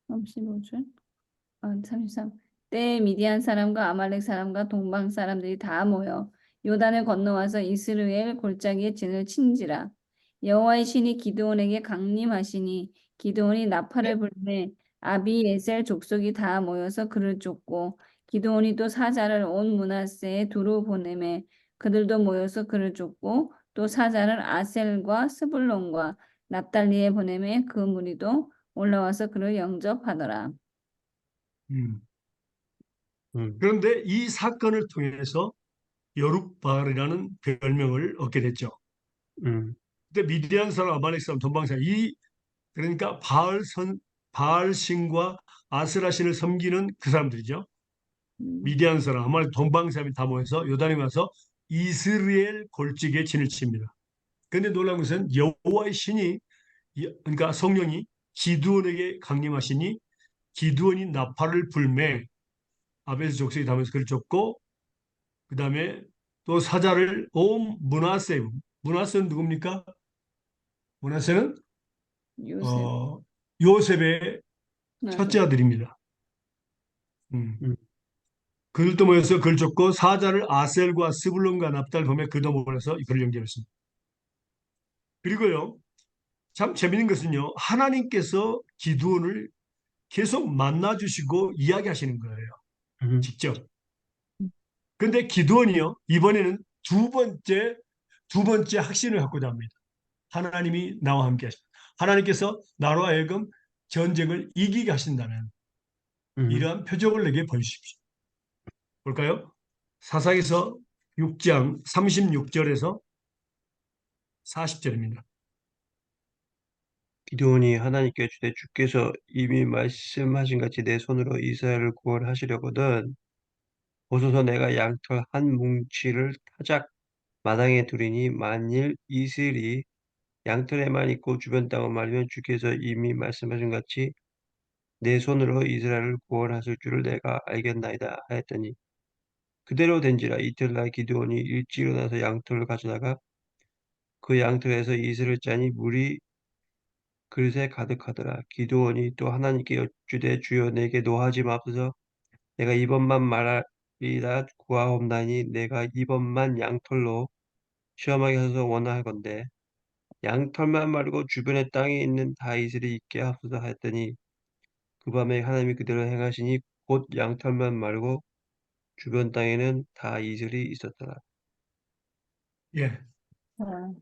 35절. 33. 때에 미디안 사람과 아말렉 사람과 동방 사람들이 다 모여 요단을 건너와서 이스라엘 골짜기에 진을 친지라. 여호와의 신이 기드온에게 강림하시니 기드온이 나팔을 불매 아비에셀 족속이 다 모여서 그를 쫓고 기드온이 또 사자를 온 므낫세에 두루 보내매 그들도 모여서 그를 쫓고 또 사자를 아셀과 스불론과 납달리에 보내매 그 무리도 올라와서 그를 영접하더라. 음. 음, 그런데 이 사건을 통해서 여룻바알이라는 별명을 얻게 됐죠. 음, 근데 미디안 사람, 아말렉 사람, 동방 사람, 그러니까 바알 신과 아스라 신을 섬기는 그 사람들이죠. 음. 미디안 사람, 아말렉 동방 사람이 다 모여서 요단에 가서 이스라엘 골짜기에 진을 칩니다. 그런데 놀라운 것은 여호와의 신이, 그러니까 성령이 기드온에게 강림하시니 기드온이 나팔을 불매 아베스 족속이 담에서 그를 쫓고, 그 다음에 또 사자를 온 문하세는 누굽니까? 문하세는 요셉. 어, 요셉의 첫째 아들. 아들입니다. 음. 음, 그들도 모여서 그를 쫓고 사자를 아셀과 스불론과 납달 범에 그도 모여서 그를 영접했습니다. 그리고요, 참 재밌는 것은요, 하나님께서 기드온을 계속 만나 주시고 이야기하시는 거예요. 음, 직접. 근데 기드온이요, 이번에는 두 번째 확신을 갖고자 합니다. 하나님이 나와 함께 하십니다. 하나님께서 나로 하여금 전쟁을 이기게 하신다는 음. 이러한 표적을 내게 보여주십시오. 볼까요? 사사기서 6장 36절에서 40절입니다. 기드온이 하나님께 주되 주께서 이미 말씀하신 같이 내 손으로 이스라엘을 구원하시려거든 보소서 내가 양털 한 뭉치를 타작 마당에 두리니 만일 이슬이 양털에만 있고 주변 땅을 말리면 주께서 이미 말씀하신 같이 내 손으로 이스라엘을 구원하실 줄을 내가 알겠나이다 하였더니 그대로 된지라 이튿날 기드온이 일찍 일어나서 양털을 가져다가 그 양털에서 이슬을 짜니 물이 그릇에 가득하더라. 기드온이 또 하나님께 여쭈되 주여 내게 노하지 마소서 내가 이번만 말하리라 구하옵나니 내가 이번만 양털로 시험하게 하소서 원하건대 양털만 말고 주변의 땅에 있는 다 이슬이 있게 하소서 하였더니 그 밤에 하나님이 그대로 행하시니 곧 양털만 말고 주변 땅에는 다 이슬이 있었더라. 예, 아,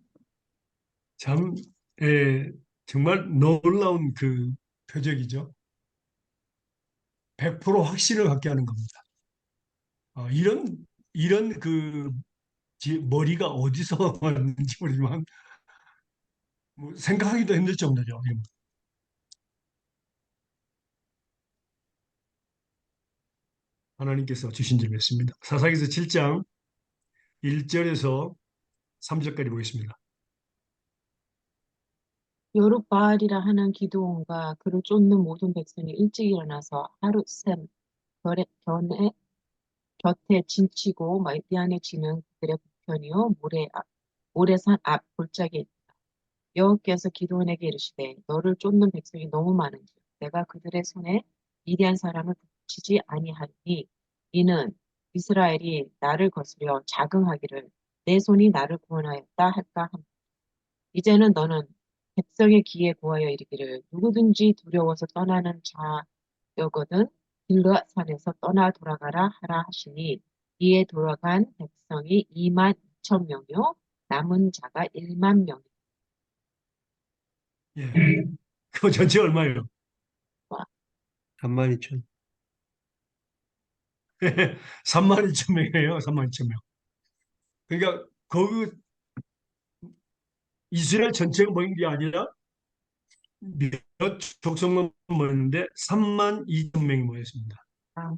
참, 예, 정말 놀라운 그 표적이죠. 100% 확신을 갖게 하는 겁니다. 이런 그 머리가 어디서 왔는지 모르지만 뭐 생각하기도 힘들 정도죠. 하나님께서 주신 줄 믿습니다. 사사기서 7장 1절에서 3절까지 보겠습니다. 여룻바알이라 하는 기드온과 그를 쫓는 모든 백성이 일찍 일어나서 하루 샘 곁에 진치고 미디안에 지는 그들의 북편이요 모래산 앞 골짜기에 있다. 여호와께서 기드온에게 이르시되 너를 쫓는 백성이 너무 많은지 내가 그들의 손에 미디안 사람을 붙이지 아니하리니 이는 이스라엘이 나를 거스려 자긍하기를 내 손이 나를 구원하였다 할까 함. 이제는 너는 백성의 귀에 구하여 이르기를 누구든지 두려워서 떠나는 자여거든 길르앗 산에서 떠나 돌아가라 하라 하시니 이에 돌아간 백성이 2만 2천 명이요 남은 자가 1만 명이라. 예. 그 전체 얼마예요? 32,000. 3만 2천 명이에요. 3만 2천 명. 그러니까 그 이스라엘 전체가 모인 게 아니라 몇 족속만 모였는데 3만 2천 명이 모였습니다. 아,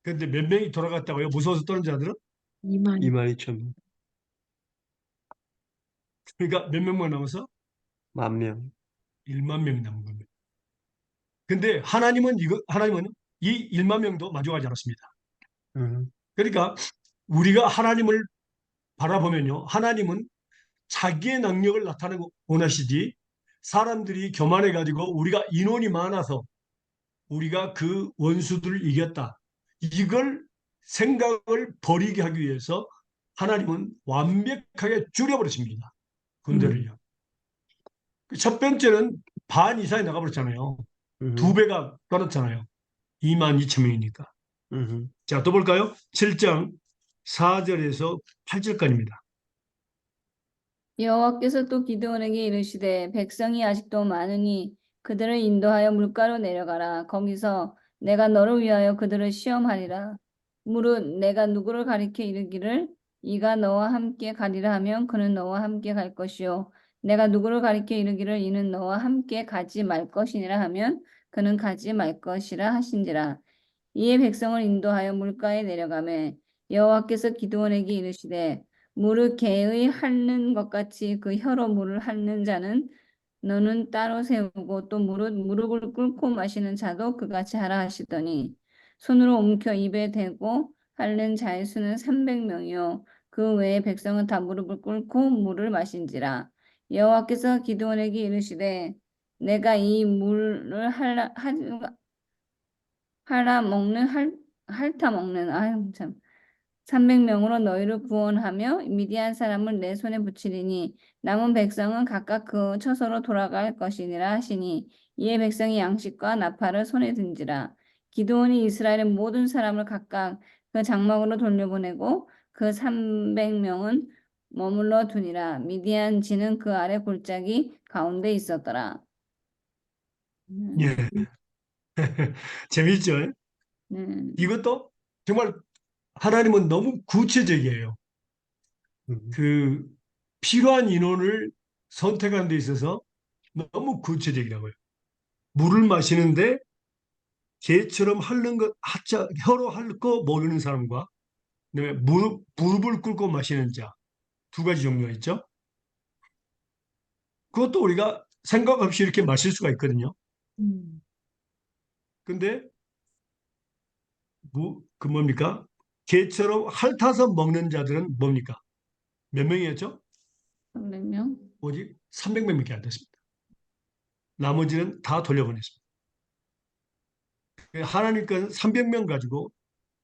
그런데 몇 명이 돌아갔다고요? 무서워서 떠는 자들은? 2만 22,000명, 그러니까 몇 명만 남아서 10,000명. 1만 명이 남은 겁니다. 근데 하나님은 이 1만 명도 만족하지 않았습니다. 음, 그러니까 우리가 하나님을 바라보면요. 하나님은 자기의 능력을 나타내고 원하시지 사람들이 교만해가지고 우리가 인원이 많아서 우리가 그 원수들을 이겼다. 이걸 생각을 버리게 하기 위해서 하나님은 완벽하게 줄여버렸습니다. 음, 군대를요. 첫 번째는 반 이상이 나가버렸잖아요. 두 음, 배가 떨었잖아요. 2만 2천 명이니까. 음, 자, 또 볼까요? 7장 4절에서 8절까지입니다. 여호와께서 또 기드온에게 이르시되 백성이 아직도 많으니 그들을 인도하여 물가로 내려가라. 거기서 내가 너를 위하여 그들을 시험하리라. 무릇 내가 누구를 가리켜 이르기를 이가 너와 함께 가리라 하면 그는 너와 함께 갈 것이요 내가 누구를 가리켜 이르기를 이는 너와 함께 가지 말 것이니라 하면 그는 가지 말 것이라 하신지라. 이에 백성을 인도하여 물가에 내려가매 여호와께서 기드온에게 이르시되 물을 개의 핥는 것 같이 그 혀로 물을 핥는 자는 너는 따로 세우고 또 무릎을 꿇고 마시는 자도 그같이 하라 하시더니 손으로 움켜 입에 대고 핥는 자의 수는 300명이요 그 외에 백성은 다 무릎을 꿇고 물을 마신지라. 여호와께서 기드온에게 이르시되 내가 이 물을 핥아 먹는 아유 참 300명으로 너희를 구원하며 미디안 사람을 내 손에 붙이리니 남은 백성은 각각 그 처소로 돌아갈 것이니라 하시니 이에 백성이 양식과 나팔을 손에 든지라. 기드온이 이스라엘의 모든 사람을 각각 그 장막으로 돌려보내고 그 300명은 머물러 두니라. 미디안 지는 그 아래 골짜기 가운데 있었더라. 예. 재밌죠? 음, 이것도 정말 하나님은 너무 구체적이에요. 음, 그 필요한 인원을 선택하는 데 있어서 너무 구체적이라고요. 물을 마시는데 개처럼 핥는 것, 혀로 핥고 먹이는 사람과 그다음에 무릎을 꿇고 마시는 자 두 가지 종류가 있죠. 그것도 우리가 생각 없이 이렇게 마실 수가 있거든요. 음, 근데 그 뭡니까? 개처럼 핥아서 먹는 자들은 뭡니까? 몇 명이었죠? 300명? 오직 300명밖에 안 됐습니다. 나머지는 다 돌려보냈습니다. 하나님께서 300명 가지고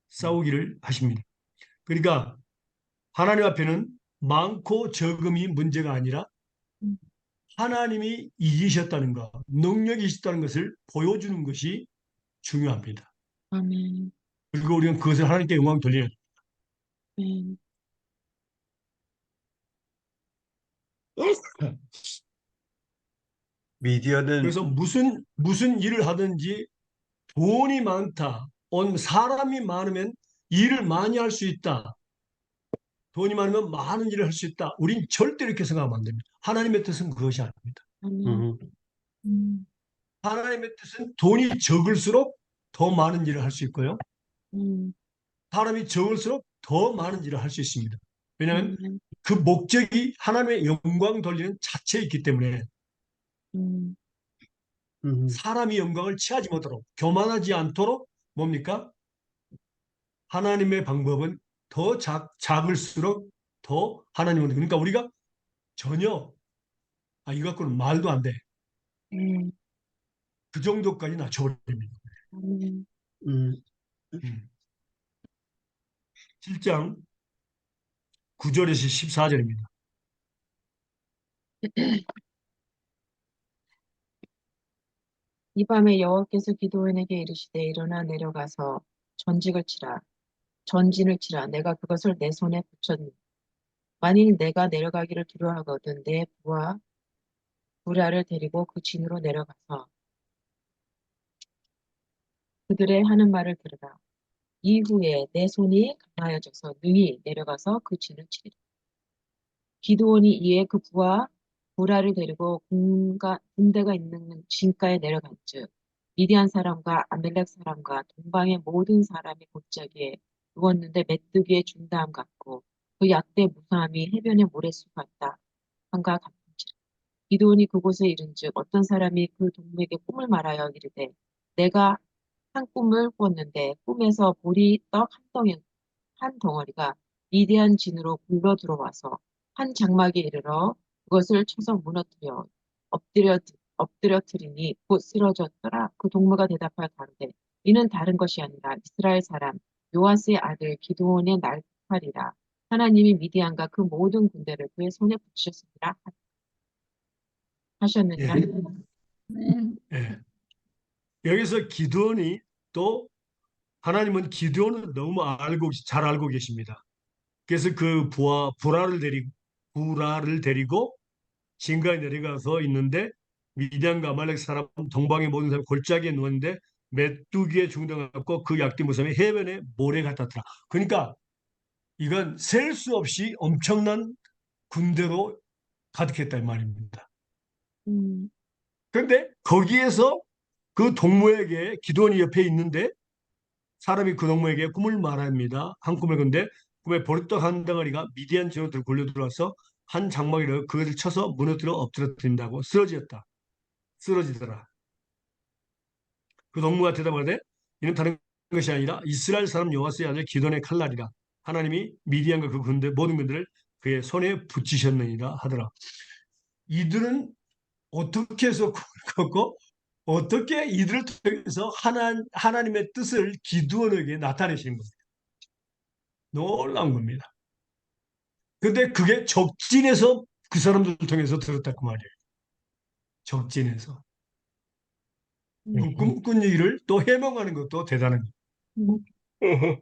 싸우기를 하십니다. 그러니까 하나님 앞에는 많고 적음이 문제가 아니라 음. 하나님이 이기셨다는 것, 능력이 있다는 것을 보여주는 것이 중요합니다. 아멘. 그리고 우리는 그것을 하나님께 영광 돌려야 돼요. 아멘. 미디어는 그래서 무슨 일을 하든지 돈이 많다, 사람이 많으면 일을 많이 할 수 있다. 돈이 많으면 많은 일을 할 수 있다. 우린 절대 이렇게 생각하면 안 됩니다. 하나님의 뜻은 그것이 아닙니다. 아멘. 음, 음, 하나님의 뜻은 돈이 적을수록 더 많은 일을 할 수 있고요. 음, 사람이 적을수록 더 많은 일을 할 수 있습니다. 왜냐하면 아멘. 그 목적이 하나님의 영광 돌리는 자체에 있기 때문에 음, 음, 사람이 영광을 취하지 못하도록 교만하지 않도록 뭡니까? 하나님의 방법은 더 작을수록 더 하나님은 그러니까 우리가 전혀 이거 갖고는 말도 안 돼. 네. 그 정도까지 낮춰버립니다. 아멘. 음, 음. 7장 9절에서 14절입니다. 이 밤에 여호와께서 기드온에게 이르시되 일어나 내려가서 전진을 치라. 내가 그것을 내 손에 붙였노니 만일 내가 내려가기를 두려워하거든 내 부하 우리아를 데리고 그 진으로 내려가서 그들의 하는 말을 들으라. 이후에 내 손이 강하여져서 능히 내려가서 그 진을 치리라. 기드온이 이에 그 부하 보라를 데리고 군대가 있는 진가에 내려간즉 미디안 사람과 아멜렉 사람과 동방의 모든 사람이 골짜기에 누웠는데 메뚜기의 중다함 같고 그 약대 무사함이 해변의 모래수 같다 한가 같은지 기드온이 그곳에 이른즉 어떤 사람이 그 동무에게 꿈을 말하여 이르되 내가 한 꿈을 꿨는데 꿈에서 보리 떡 한 덩어리가 미디안 진으로 굴러 들어와서 한 장막에 이르러 그것을 쳐서 무너뜨려 엎드려뜨리니 곧 쓰러졌더라. 그 동무가 대답하여 가로되 이는 다른 것이 아니라 이스라엘 사람 요아스의 아들 기드온의 날칼이라. 하나님이 미디안과 그 모든 군대를 그의 손에 붙이셨습니다. 하셨느니라. 예, 네. 예. 여기서 기드온이 또 하나님은 기드온을 너무 잘 알고 계십니다. 그래서 그 부라를 데리고 진가에 내려가서 있는데 미디안과 아말렉 사람 동방의 모든 사람 골짜기에 누웠는데 메뚜기에 중당하고 그 약대 무섬이 해변에 모래 같았더라. 그러니까 이건 셀 수 없이 엄청난 군대로 가득했다 이 말입니다. 음, 그런데 거기에서 그 동무에게 기드온이 옆에 있는데 사람이 그 동무에게 꿈을 말합니다. 한 꿈을 건데 꿈에 보리떡 한 덩어리가 미디안 전우들 굴려 들어와서 한 장막이라 그것을 쳐서 무너뜨려 엎드려뜨린다고 쓰러지더라. 그 동무가 대답하되 이는 다른 것이 아니라 이스라엘 사람 여호와스의 아들 기돈의 칼날이라. 하나님이 미디안과 그 군대 모든 군대를 그의 손에 붙이셨느니라 하더라. 이들은 어떻게 해서 걷고 어떻게 이들을 통해서 하나님의 뜻을 기드온에게 나타내시는 겁니다. 놀라운 겁니다. 근데 그게 적진에서 그 사람들을 통해서 들었다고 말이에요. 적진에서. 꿈꾼 일을 또 해명하는 것도 대단한 거예요.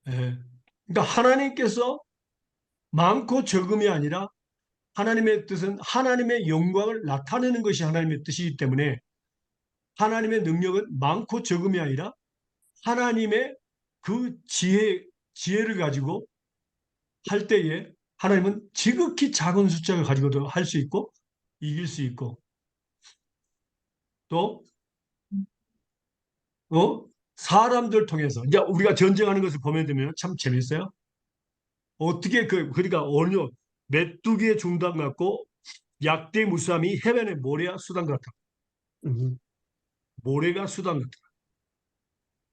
예. 그러니까 하나님께서 많고 적음이 아니라 하나님의 뜻은 하나님의 영광을 나타내는 것이 하나님의 뜻이기 때문에 하나님의 능력은 많고 적음이 아니라 하나님의 그 지혜를 가지고 할 때에 하나님은 지극히 작은 숫자를 가지고도 할 수 있고 이길 수 있고 또 사람들 통해서 이제 우리가 전쟁하는 것을 보면 되면 참 재밌어요. 어떻게 그러니까 어느 메뚜기의 중단 같고 약대 무수함이 해변의 모래와 수단 같다. 음, 모래가 수단 같다.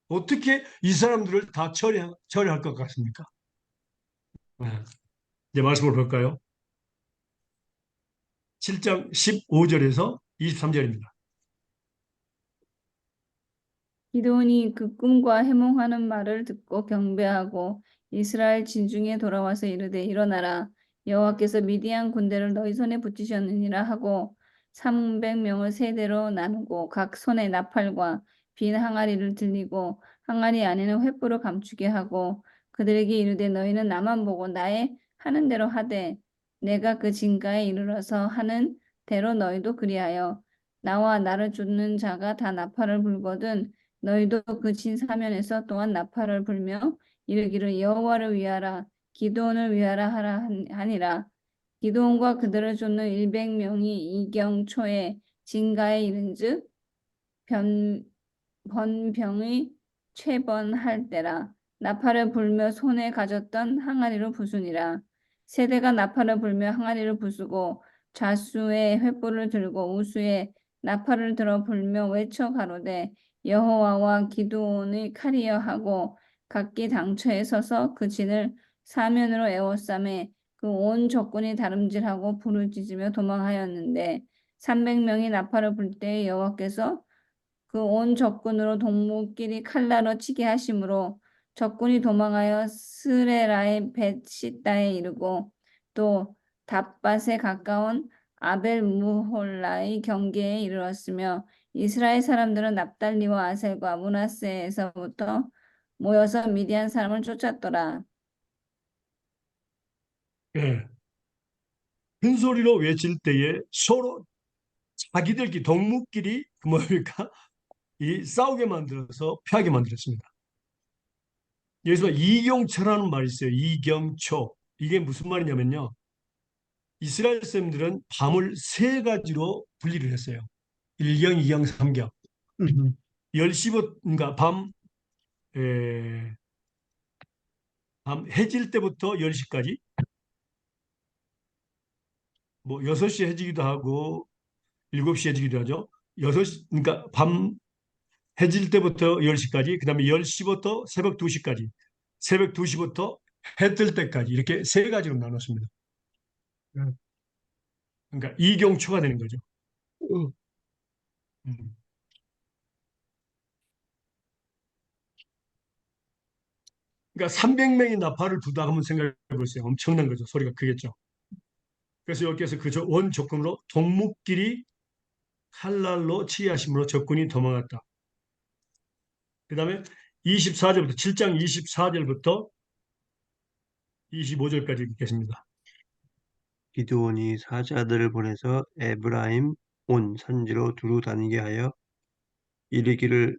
어떻게 이 사람들을 다 처리할 것 같습니까? 네. 이제 말씀을 볼까요? 7장 15절에서 23절입니다. 기드온이 그 꿈과 해몽하는 말을 듣고 경배하고 이스라엘 진중에 돌아와서 이르되 일어나라 여호와께서 미디안 군대를 너희 손에 붙이셨느니라 하고 300명을 세대로 나누고 각 손에 나팔과 빈 항아리를 들리고 항아리 안에는 횃불을 감추게 하고 그들에게 이르되 너희는 나만 보고 나의 하는 대로 하되 내가 그 진가에 이르러서 하는 대로 너희도 그리하여 나와 나를 쫓는 자가 다 나팔을 불거든 너희도 그 진 사면에서 또한 나팔을 불며 이르기를 여호와를 위하라 기드온을 위하라 하니라. 기드온과 그들을 쫓는 100명이 이경초에 진가에 이른즉 번병의 최번할 때라. 나팔을 불며 손에 가졌던 항아리로 부수니라. 세대가 나팔을 불며 항아리를 부수고 좌수에 횃불을 들고 우수에 나팔을 들어 불며 외쳐 가로되 여호와와 기드온의 칼이여 하고 각기 당처에 서서 그 진을 사면으로 에워싸매 그 온 적군이 다름질하고 부르짖으며 도망하였는데 300명이 나팔을 불 때에 여호와께서 그 온 적군으로 동무끼리 칼날로 치게 하심으로 적군이 도망하여 스레라의 벳시다에 이르고 또 답밭에 가까운 아벨 무홀라의 경계에 이르렀으며 이스라엘 사람들은 납달리와 아셀과 므낫세에서부터 모여서 미디안 사람을 쫓았더라. 예. 큰 소리로 외칠 때에 서로 자기들끼리 동무끼리 뭡니까? 이 싸우게 만들어서 패하게 만들었습니다. 여기서 이경초라는 말이 있어요. 이경초. 이게 무슨 말이냐면요. 이스라엘 사람들은 밤을 세 가지로 분리를 했어요. 일경, 이경, 삼경. 10시부터 그러니까 에, 밤 해질 때부터 10시까지 뭐 6시 해지기도 하고 7시 해지기도 하죠. 6시 그러니까 밤 해질 때부터 10시까지 그다음에 10시부터 새벽 2시까지 새벽 2시부터 해 뜰 때까지 이렇게 세 가지로 나눴습니다. 그러니까 이경 추가되는 거죠. 음. 그러니까 300명이 나팔을 부다 하면 생각해 보세요. 엄청난 거죠. 소리가 크겠죠. 그래서 여기에서 그 원 조건으로 동묵끼리 칼날로 치하심으로 적군이 도망갔다. 그 다음에 24절부터 7장 24절부터 25절까지 읽겠습니다. 기드온이 사자들을 보내서 에브라임 온 산지로 두루 다니게 하여 이르기를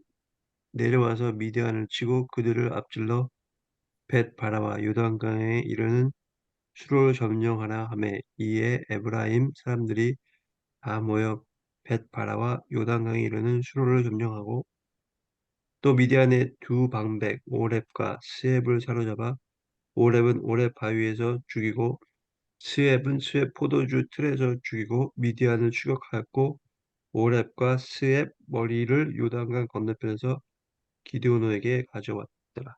내려와서 미디안을 치고 그들을 앞질러 벳바라와 요단강에 이르는 수로를 점령하라 하매 이에 에브라임 사람들이 다 모여 벳바라와 요단강에 이르는 수로를 점령하고 또 미디안의 두 방백 오렙과 스앱을 사로잡아 오렙은 오렙 바위에서 죽이고 스앱은 스앱 포도주 틀에서 죽이고 미디안을 추격하였고 오렙과 스앱 머리를 요단강 건너편에서 기드온에게 가져왔더라.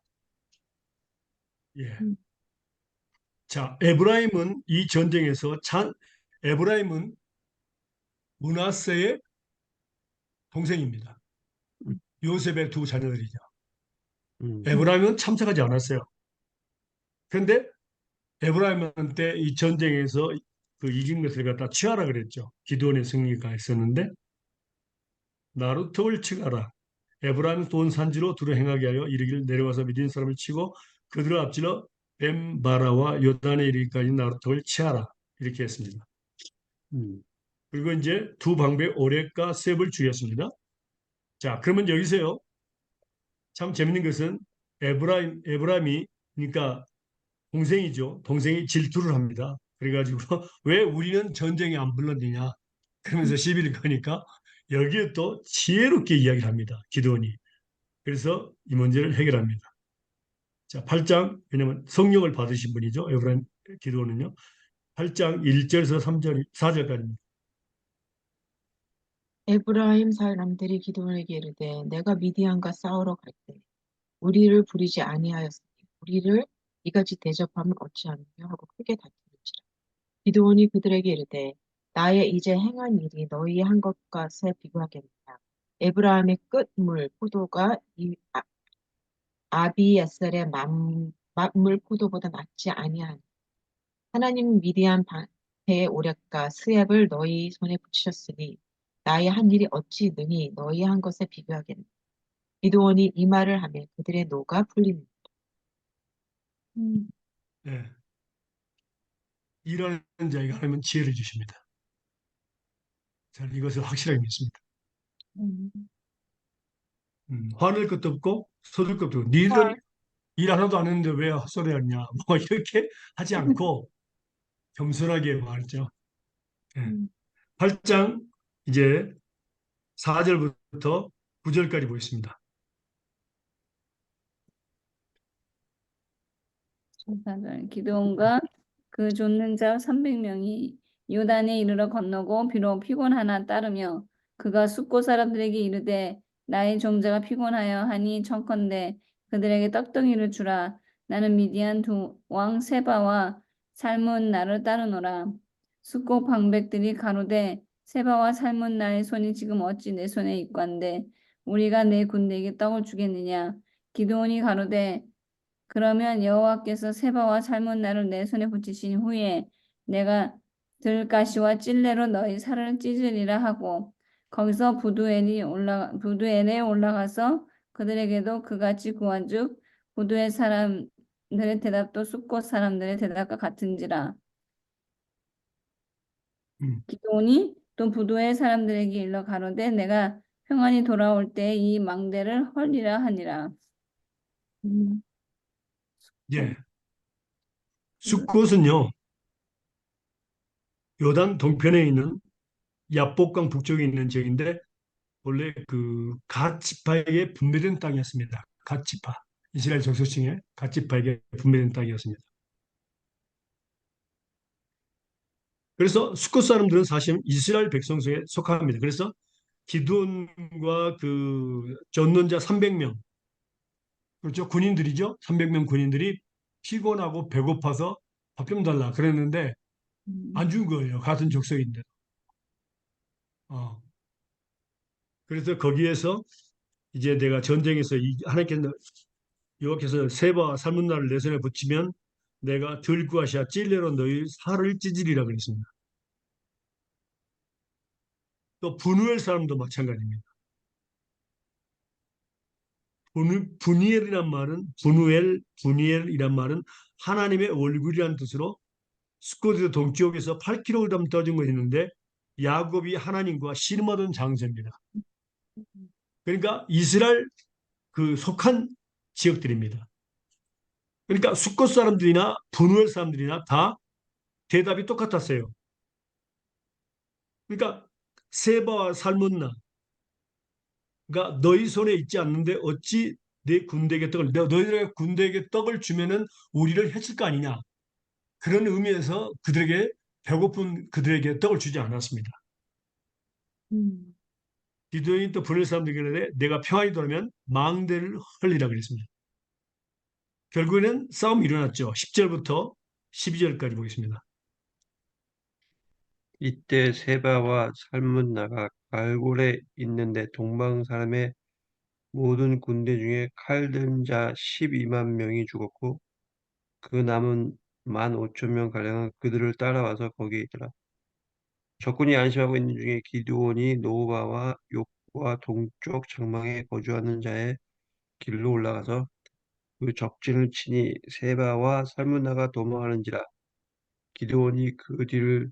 예. 음. 자, 에브라임은 이 전쟁에서 에브라임은 므낫세의 동생입니다. 음, 요셉의 두 자녀들이죠. 음, 에브라임은 참석하지 않았어요. 그런데 에브라임한테 이 전쟁에서 그 이긴 것을 갖다 취하라 그랬죠. 기드온의 승리가 있었는데 나루턱을 치가라. 에브라임 돈 산지로 두루 행하게 하여 이르기를 내려와서 믿은 사람을 치고 그들을 앞질러 뱀바라와 요단에 이르기까지 나루턱을 치하라. 이렇게 했습니다. 음, 그리고 이제 두 방배 오렉과 셉을 죽였습니다. 자, 그러면 여기서요. 참 재밌는 것은 에브라임이 그러니까 동생이죠. 동생이 질투를 합니다. 그래가지고 왜 우리는 전쟁에 안 불렀느냐 그러면서 시비를 거니까 여기에 또 지혜롭게 이야기를 합니다. 기드온이. 그래서 이 문제를 해결합니다. 자, 8장 왜냐하면 성령을 받으신 분이죠. 에브라임 기드온은요. 8장 1절에서 3절 4절까지입니다. 에브라임 사람들이 기드온에게 이르되 내가 미디안과 싸우러 갈 때 우리를 부리지 아니하였으니 우리를 이같이 대접하면 어찌하느냐 하고 크게 다투는지라. 기드온이 그들에게 이르되 나의 이제 행한 일이 너희 한 것과세 비교하겠느냐. 에브라임의 끝물 포도가 아비에셀의 만물 포도보다 낫지 아니하니 하나님 미디안 배의 오략과 스앱을 너희 손에 붙이셨으니 나의 한 일이 어찌 능히 너희 한 것에 비교하겠느냐. 기드온이 이 말을 하며 그들의 노가 풀리니 음. 네. 일하는 자에게 하나님은 지혜를 주십니다. 저는 이것을 확실하게 믿습니다. 음. 화낼 것도 없고 서둘 것도 없고 니들은 일 하나도 안 했는데 왜 헛소리 하냐 뭐 이렇게 하지 않고 겸손하게 말했죠. 예. 음. 8장 이제 4절부터 9절까지 보겠습니다. 기드온과 그 좇는 자 300명이 요단에 이르러 건너고 비록 피곤하나 따르며 그가 숫곳 사람들에게 이르되 나의 종자가 피곤하여 하니 청컨대 그들에게 떡덩이를 주라. 나는 미디안 두 왕 세바와 살문 나를 따르노라. 숫곳 방백들이 가로되 세바와 살문 나의 손이 지금 어찌 내 손에 있관데 우리가 내 군대에게 떡을 주겠느냐. 기드온이 가로되 그러면 여호와께서 세바와 살문나를 내 손에 붙이신 후에 내가 들가시와 찔레로 너희 살을 찢으리라 하고 거기서 부두엘에 올라가서 그들에게도 그같이 구한즉 부두엘 사람들의 대답도 숫곳 사람들의 대답과 같은지라. 음, 기드온이 또 부두엘 사람들에게 일러 가로되 내가 평안히 돌아올 때 이 망대를 헐리라 하니라. 음. 예. 숫곳은요 요단 동편에 있는 야복강 북쪽에 있는 지역인데 원래 그 갓 지파에게 분배된 땅이었습니다. 갓 지파. 이스라엘 족속층에 갓 지파에게 분배된 땅이었습니다. 그래서 수컷 사람들은 사실 이스라엘 백성 중에 속합니다. 그래서 기드온과 그 전론자 300명, 그렇죠? 군인들이죠. 300명 군인들이 피곤하고 배고파서 밥 좀 달라 그랬는데 안 준 거예요. 같은 족속인데. 어. 그래서 거기에서 이제 내가 전쟁에서 하나님께서 여호와께서 세바와 살문나를 내 손에 붙이면 내가 들구하시아 찔레로 너희 살을 찢으리라 그랬습니다. 또 분우엘 사람도 마찬가지입니다. 분이엘이란 말은 분이엘이란 말은 하나님의 얼굴이란 뜻으로 스코드 동쪽에서 8km 떨어진 거 있는데 야곱이 하나님과 씨름하던 장소입니다. 그러니까 이스라엘 그 속한 지역들입니다. 그러니까 수꽃 사람들이나 분우엘 사람들이나 다 대답이 똑같았어요. 그러니까 세바와 살문나, 그러니까 너희 손에 있지 않는데 어찌 내 군대에게 떡을 너희들의 군대에게 떡을 주면은 우리를 해칠 거 아니냐. 그런 의미에서 그들에게 배고픈 그들에게 떡을 주지 않았습니다. 음. 기드온이 또 분을 사람들에게 이르되 내가 평안히 돌아오면 망대를 헐리라 그랬습니다. 결국에는 싸움이 일어났죠. 10절부터 12절까지 보겠습니다. 이때 세바와 살문나가 갈골에 있는데 동방 사람의 모든 군대 중에 칼 든 자 12만 명이 죽었고 그 남은 15,000명 가량은 그들을 따라와서 거기에 있더라. 적군이 안심하고 있는 중에 기드온이 노바와 욕과 동쪽 장막에 거주하는 자의 길로 올라가서 그 적진을 치니 세바와 살문나가 도망하는지라. 기드온이 그 뒤를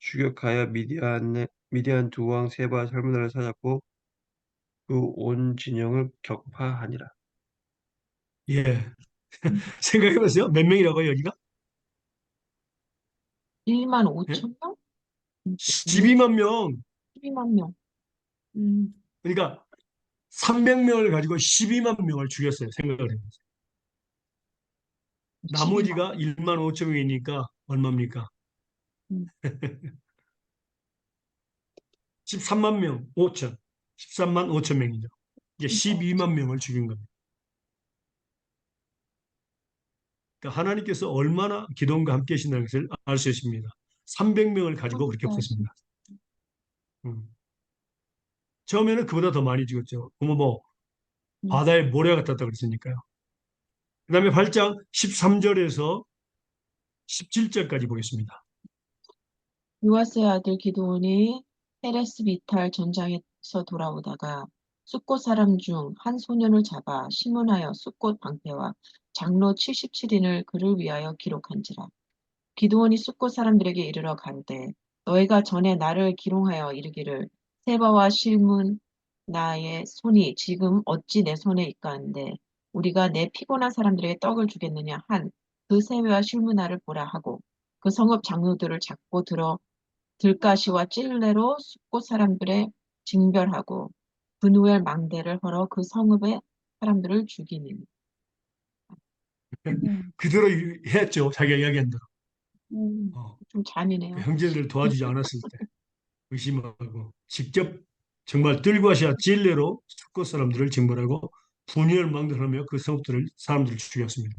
추격하여 미디안 두 왕 세바와 살문나를 사잡고 그 온 진영을 격파하니라. 예. 생각해 보세요. 몇 명이라고요, 여기가? 1만 예? 5천 명? 12만 명. 12만 명. 음. 그러니까 300명을 가지고 12만 명을 죽였어요. 생각을 해보세요. 12만 나머지가 1만 5천 명이니까 얼마입니까? 명. 13만 명, 5천. 13만 5천 명이죠. 이제 12만 명을 죽인 겁니다. 그러니까 하나님께서 얼마나 기도원과 함께 하신다는 것을 알 수 있습니다. 300명을 가지고 그렇게 풀습니다. 처음에는 그보다 더 많이 죽었죠. 그러면 뭐 바다에 모래 같았다 그랬으니까요. 그 다음에 8장 13절에서 17절까지 보겠습니다. 요아스의 아들 기드온이 헤레스 비탈 전장에서 돌아오다가 숫곳 사람 중 한 소년을 잡아 심문하여 숫곳 방패와 장로 77인을 그를 위하여 기록한지라. 기드온이 숫곳 사람들에게 이르러 가로되 너희가 전에 나를 기롱하여 이르기를 세바와 실문 나의 손이 지금 어찌 내 손에 있까한데 우리가 내 피곤한 사람들에게 떡을 주겠느냐 한 그 세바와 실문나를 보라 하고 그 성읍 장로들을 잡고 들어 들가시와 찔레로 숫곳 사람들의 징별하고 분우엘 망대를 헐어 그 성읍의 사람들을 죽이니. 음. 그대로 했죠. 자기가 이야기한 대로. 음. 좀 그 잔인해요. 형제들 도와주지 않았을 때 의심하고 직접 정말 들과시아 진례로 수꽃 사람들을 징벌하고 분열 망대하며 그 성읍들을 사람들을 죽였습니다.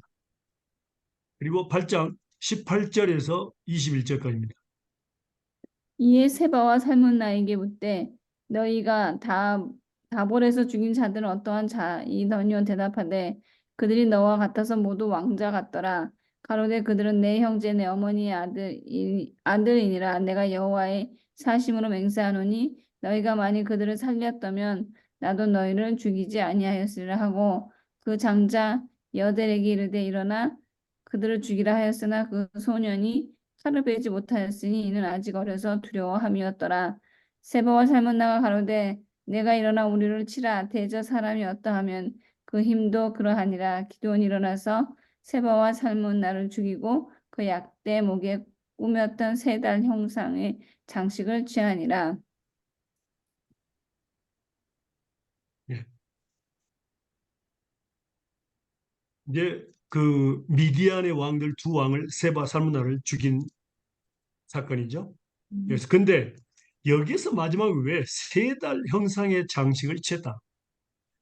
그리고 8장 18절에서 21절까지입니다. 이에 세바와 살문나에게 묻되 너희가 다볼에서 죽인 자들은 어떠한 자이더니요 대답하되 그들이 너와 같아서 모두 왕자 같더라. 가로되 그들은 내 형제 내 어머니의 아들이니라. 내가 여호와의 사심으로 맹세하노니 너희가 만일 그들을 살렸다면 나도 너희를 죽이지 아니하였으리라 하고 그 장자 여델에게 이르되 일어나 그들을 죽이라 하였으나 그 소년이 칼을 베지 못하였으니 이는 아직 어려서 두려워함이었더라. 세바와 살문나가 가로되 내가 일어나 우리를 치라. 대저 사람이 어떠하면 그 힘도 그러하니라. 기드온이 일어나서 세바와 살문나를 죽이고 그 약대 목에 꾸몄던 세 달 형상의 장식을 취하니라. 예. 이제 그 미디안의 왕들 두 왕을 세바 살문나를 죽인 사건이죠. 그래서 근데 여기서 마지막에 왜 세 달 형상의 장식을 취했다.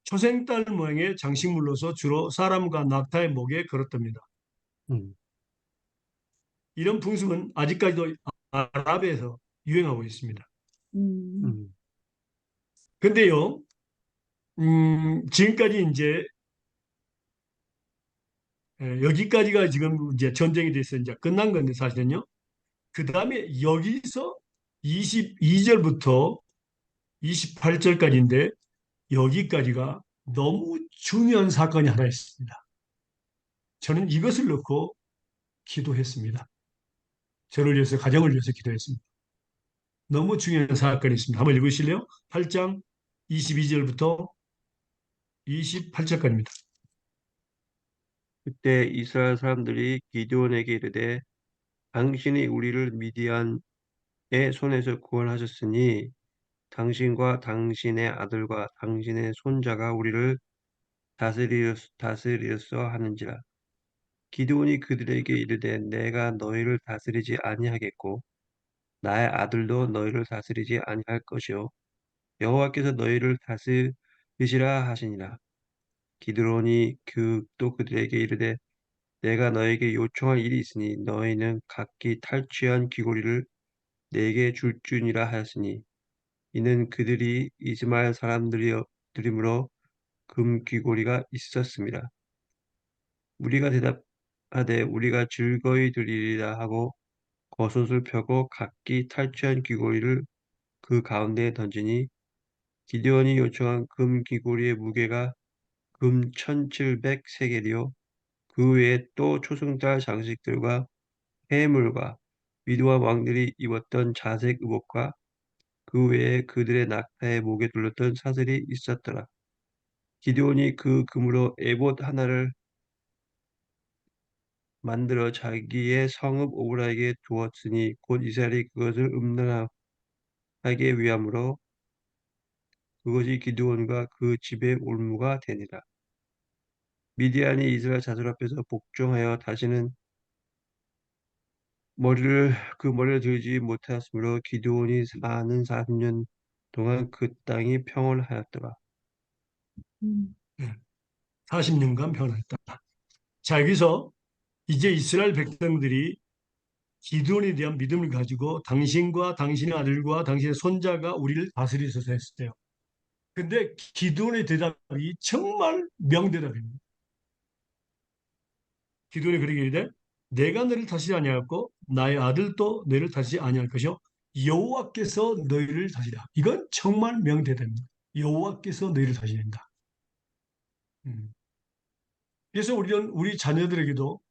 초생달 모양의 장식물로서 주로 사람과 낙타의 목에 걸었답니다. 음, 이런 풍습은 아직까지도 아랍에서 유행하고 있습니다. 음, 음, 근데요, 지금까지 이제 여기까지가 지금 이제 전쟁이 돼서 이제 끝난 건데 사실은요. 그 다음에 여기서 22절부터 28절까지인데 여기까지가 너무 중요한 사건이 하나 있습니다. 저는 이것을 놓고 기도했습니다. 저를 위해서, 가정을 위해서 기도했습니다. 너무 중요한 사건이 있습니다. 한번 읽으실래요? 8장 22절부터 28절까지입니다. 그때 이스라엘 사람들이 기드온에게 이르되 당신이 우리를 미디안의 손에서 구원하셨으니 당신과 당신의 아들과 당신의 손자가 우리를 다스리었어 하는지라. 기드온이 그들에게 이르되 내가 너희를 다스리지 아니하겠고 나의 아들도 너희를 다스리지 아니할 것이요 여호와께서 너희를 다스리시라 하시니라. 기드온이 또 그들에게 이르되 내가 너에게 요청할 일이 있으니 너희는 각기 탈취한 귀고리를 내게 줄지니라 하였으니 이는 그들이 이스마엘 사람들이므로 금 귀고리가 있었습니다. 우리가 대답하되 우리가 즐거이 드리리라 하고 겉옷을 펴고 각기 탈취한 귀고리를 그 가운데에 던지니 기드온이 요청한 금 귀고리의 무게가 금 1700세겔이요 그 외에 또 초승달 장식들과 해물과 위도와 왕들이 입었던 자색 의복과 그 외에 그들의 낙타의 목에 둘렀던 사슬이 있었더라. 기드온이 그 금으로 에봇 하나를 만들어 자기의 성읍 오브라에게 두었으니 곧 이스라엘이 그것을 음란하게 위함으로 그것이 기드온과 그 집의 올무가 되니라. 미디안이 이스라엘 자손 앞에서 복종하여 다시는 머리를 들지 못하였으므로 기드온이 사는 40년 동안 그 땅이 평온하였더라. 음, 40년간 변화했다. 자, 여기서 이제 이스라엘 백성들이 기드온에 대한 믿음을 가지고 당신과 당신의 아들과 당신의 손자가 우리를 다스리소서 했어요. 근데 기드온의 대답이 정말 명대답입니다. 기드온이 그러게 이르되 내가 너를 다스리지 아니하였고 나의 아들도 너희를 다스리지 아니할 것이요 여호와께서 너희를 다스리라. 이건 정말 명대답입니다. 여호와께서 너희를 다스린다. 그래서 우리는 우리 자녀들에게도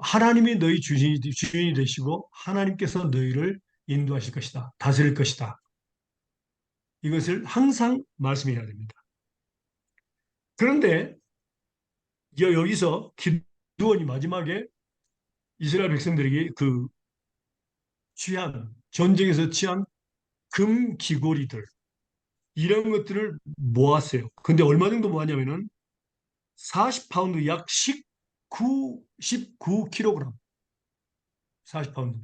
하나님이 너희 주인이 되시고 하나님께서 너희를 인도하실 것이다. 다스릴 것이다. 이것을 항상 말씀해야 됩니다. 그런데 여기서 기드온이 마지막에 이스라엘 백성들에게 그 전쟁에서 취한 금 귀고리들 이런 것들을 모았어요. 근데 얼마 정도 모았냐면은 40파운드 약 19kg 40파운드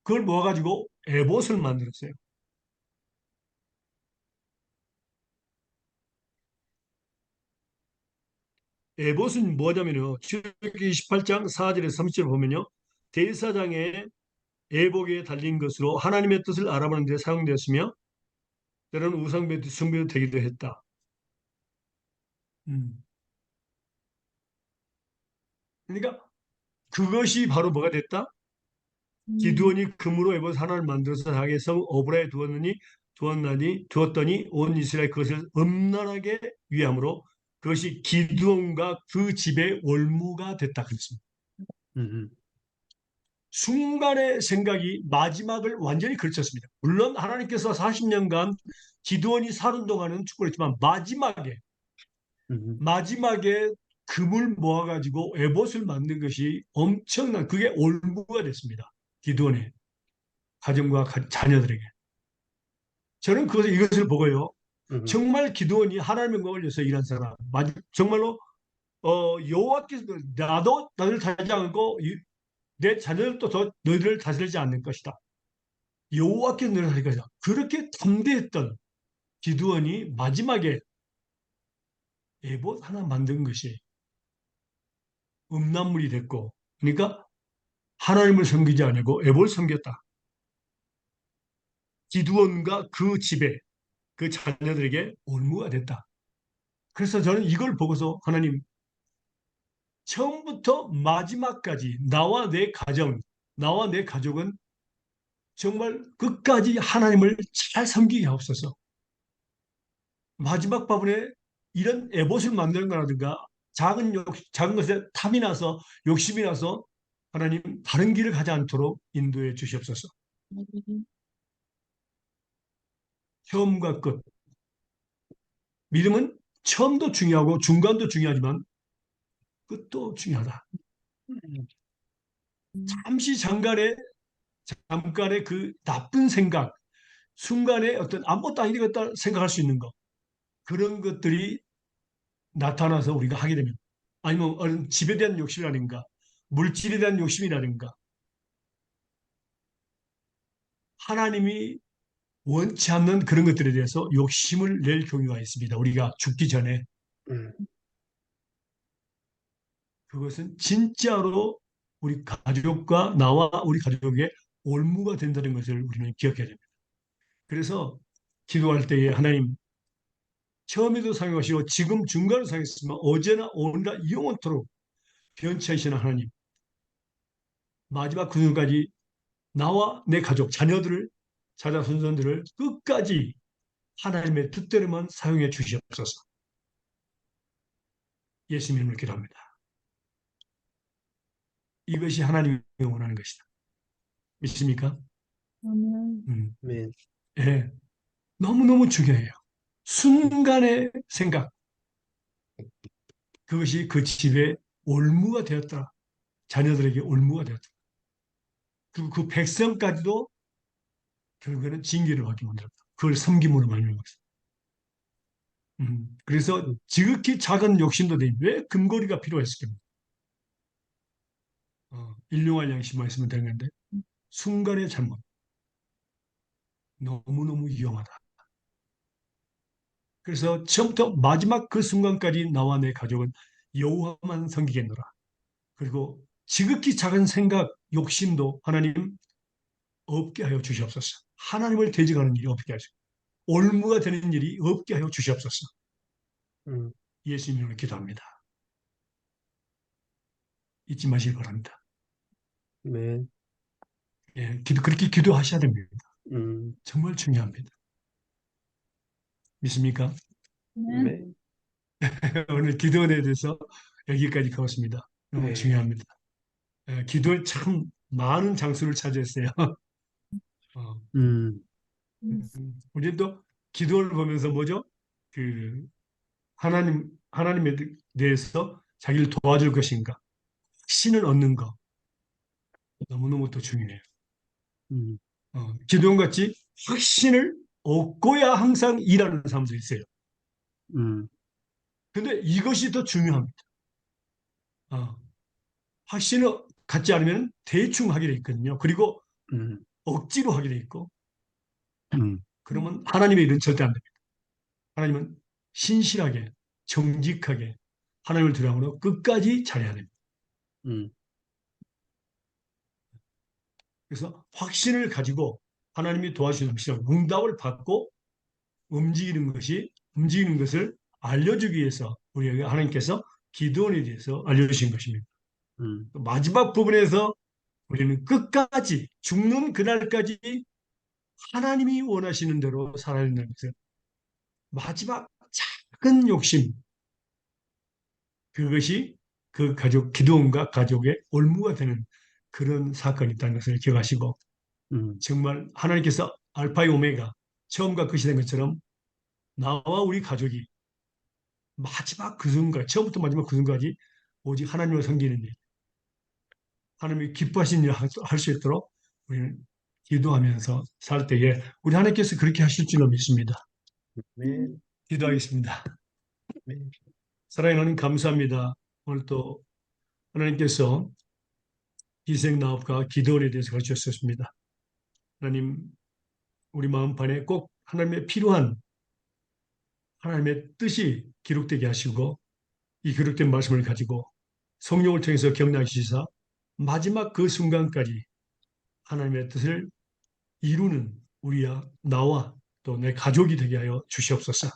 그걸 모아가지고 에봇을 만들었어요. 에봇은 뭐냐면요. 출애굽기 28장 4절에서 30절 보면요. 대사장의 애복에 달린 것으로 하나님의 뜻을 알아보는 데 사용되었으며 때로는 우상숭배도 되기도 했다. 음. 그러니까 그것이 바로 뭐가 됐다? 기드온이 금으로 에봇 하나를 만들어서 자기의 성 오브라에 두었더니 온 이스라엘 그것을 음란하게 위함으로 그것이 기드온과 그 집의 올무가 됐다 그랬습니다. 음, 순간의 생각이 마지막을 완전히 그르쳤습니다. 물론 하나님께서 40년간 기드온이 사는 동안은 축복을 했지만 마지막에 음, 금을 모아가지고 에봇을 만든 것이 엄청난 그게 올무가 됐습니다. 기드온의 가정과 자녀들에게. 저는 이것을 보고요. 음, 정말 기드온이 하나님의 명을 위해서 일한 사람. 정말로 여호와께서 나도 너를 다스리지 않고 내 자녀들도 너희를 다스리지 않는 것이다. 여호와께서 너를 다스릴 것이다. 그렇게 담대했던 기드온이 마지막에 에봇 하나 만든 것이 음란물이 됐고, 그러니까 하나님을 섬기지 않고 에봇을 섬겼다. 기드온과 그 집에 그 자녀들에게 올무가 됐다. 그래서 저는 이걸 보고서 하나님 처음부터 마지막까지 나와 내 가정, 나와 내 가족은 정말 끝까지 하나님을 잘 섬기게 하옵소서. 마지막 부분에 이런 에봇을 만드는 거라든가 작은 것에 탐이 나서 욕심이 나서 하나님 다른 길을 가지 않도록 인도해 주시옵소서. 처음과 끝. 믿음은 처음도 중요하고 중간도 중요하지만 끝도 중요하다. 잠깐의 그 나쁜 생각, 순간에 어떤 아무것도 아니겠다 생각할 수 있는 것, 그런 것들이 나타나서 우리가 하게 되면, 아니면 어떤 집에 대한 욕심이라든가, 물질에 대한 욕심이라든가, 하나님이 원치 않는 그런 것들에 대해서 욕심을 낼 경우가 있습니다. 우리가 죽기 전에. 음, 그것은 진짜로 우리 가족과 나와 우리 가족의 올무가 된다는 것을 우리는 기억해야 됩니다. 그래서 기도할 때에 하나님 처음에도 사용하시고 지금 중간에 사용했지만 어제나 오늘날 영원토록 변치 않으시는 하나님 마지막 그 순간까지 나와 내 가족 자녀들을 자자손손들을 끝까지 하나님의 뜻대로만 사용해 주시옵소서. 예수님을 기도합니다. 이것이 하나님이 원하는 것이다. 믿습니까? 아멘. 아멘. 예, 너무너무 중요해요. 순간의 생각, 그것이 그 집의 올무가 되었더라. 자녀들에게 올무가 되었더라. 그리고 그 백성까지도 결국에는 징계를 받게 만들었다. 그걸 섬김으로 말미암았어. 그래서 음, 지극히 작은 욕심도 되니 왜 금고리가 필요했을까? 일용할 양심만 있으면 되는 건데 순간의 잘못 너무너무 위험하다. 그래서 처음부터 마지막 그 순간까지 나와 내 가족은 여호와만 섬기겠노라. 그리고 지극히 작은 생각, 욕심도 하나님 없게 하여 주시옵소서. 하나님을 대적하는 일이 없게 하시고 올무가 되는 일이 없게 하여 주시옵소서. 음, 예수님으로 기도합니다. 잊지 마시기 바랍니다. 아멘. 예, 그렇게 기도하셔야 됩니다. 음, 정말 중요합니다. 믿습니까? 아멘. 아멘. 오늘 기도에 대해서 여기까지 가봤습니다. 너무 네. 중요합니다. 기도에 참 많은 장수를 차지했어요. 어, 음, 우리도 기도를 보면서 뭐죠? 그 하나님에 대해서 자기를 도와줄 것인가? 신을 얻는 거 너무너무 또 중요해요. 음, 기도원 같이 확신을 얻고야 항상 일하는 사람들이 있어요. 음, 근데 이것이 더 중요합니다. 어, 확신을 갖지 않으면 대충 하게 돼 있거든요. 그리고 음, 억지로 하게 돼 있고, 음, 그러면 하나님의 일은 절대 안 됩니다. 하나님은 신실하게, 정직하게 하나님을 두려움으로 끝까지 잘해야 됩니다. 음, 그래서 확신을 가지고 하나님이 도와주시는 응답을 받고 움직이는 것을 알려주기 위해서 우리에게 하나님께서 기도원에 대해서 알려주신 것입니다. 음, 마지막 부분에서 우리는 끝까지 죽는 그날까지 하나님이 원하시는 대로 살아야 된다는 것을 마지막 작은 욕심 그것이 그 가족 기도원과 가족의 올무가 되는 그런 사건이 있다는 것을 기억하시고 정말 하나님께서 알파의 오메가 처음과 끝이 된 것처럼 나와 우리 가족이 마지막 그 순간, 처음부터 마지막 그 순간까지 오직 하나님을 섬기는 일, 하나님이 기뻐하시는 일을 할 수 있도록 우리는 기도하면서 살 때에 우리 하나님께서 그렇게 하실 줄로 믿습니다. 아멘. 기도하겠습니다. 아멘. 사랑하는 하나님 감사합니다. 오늘 또 하나님께서 희생나업과 기도원에 대해서 가르치셨습니다. 하나님, 우리 마음판에 꼭 하나님의 필요한 하나님의 뜻이 기록되게 하시고 이 기록된 말씀을 가지고 성령을 통해서 경락시사 마지막 그 순간까지 하나님의 뜻을 이루는 우리야 나와 또 내 가족이 되게 하여 주시옵소서.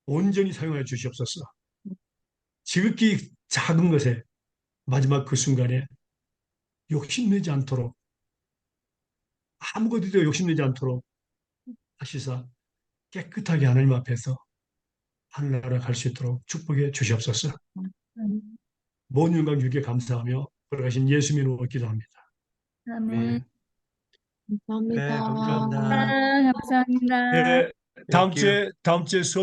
온전히 사용하여 주시옵소서. 지극히 작은 것에 마지막 그 순간에 욕심내지 않도록 아무것도 욕심내지 않도록 하시사 깨끗하게 하나님 앞에서 하늘나라 갈 수 있도록 축복해 주시옵소서. 모든 영광 주께 감사하며 돌아가신 예수님 이름으로 기도합니다. 아멘. 네, 감사합니다. 감사합니다. 감사합니다. 네, 다음 Thank you. 주에 수업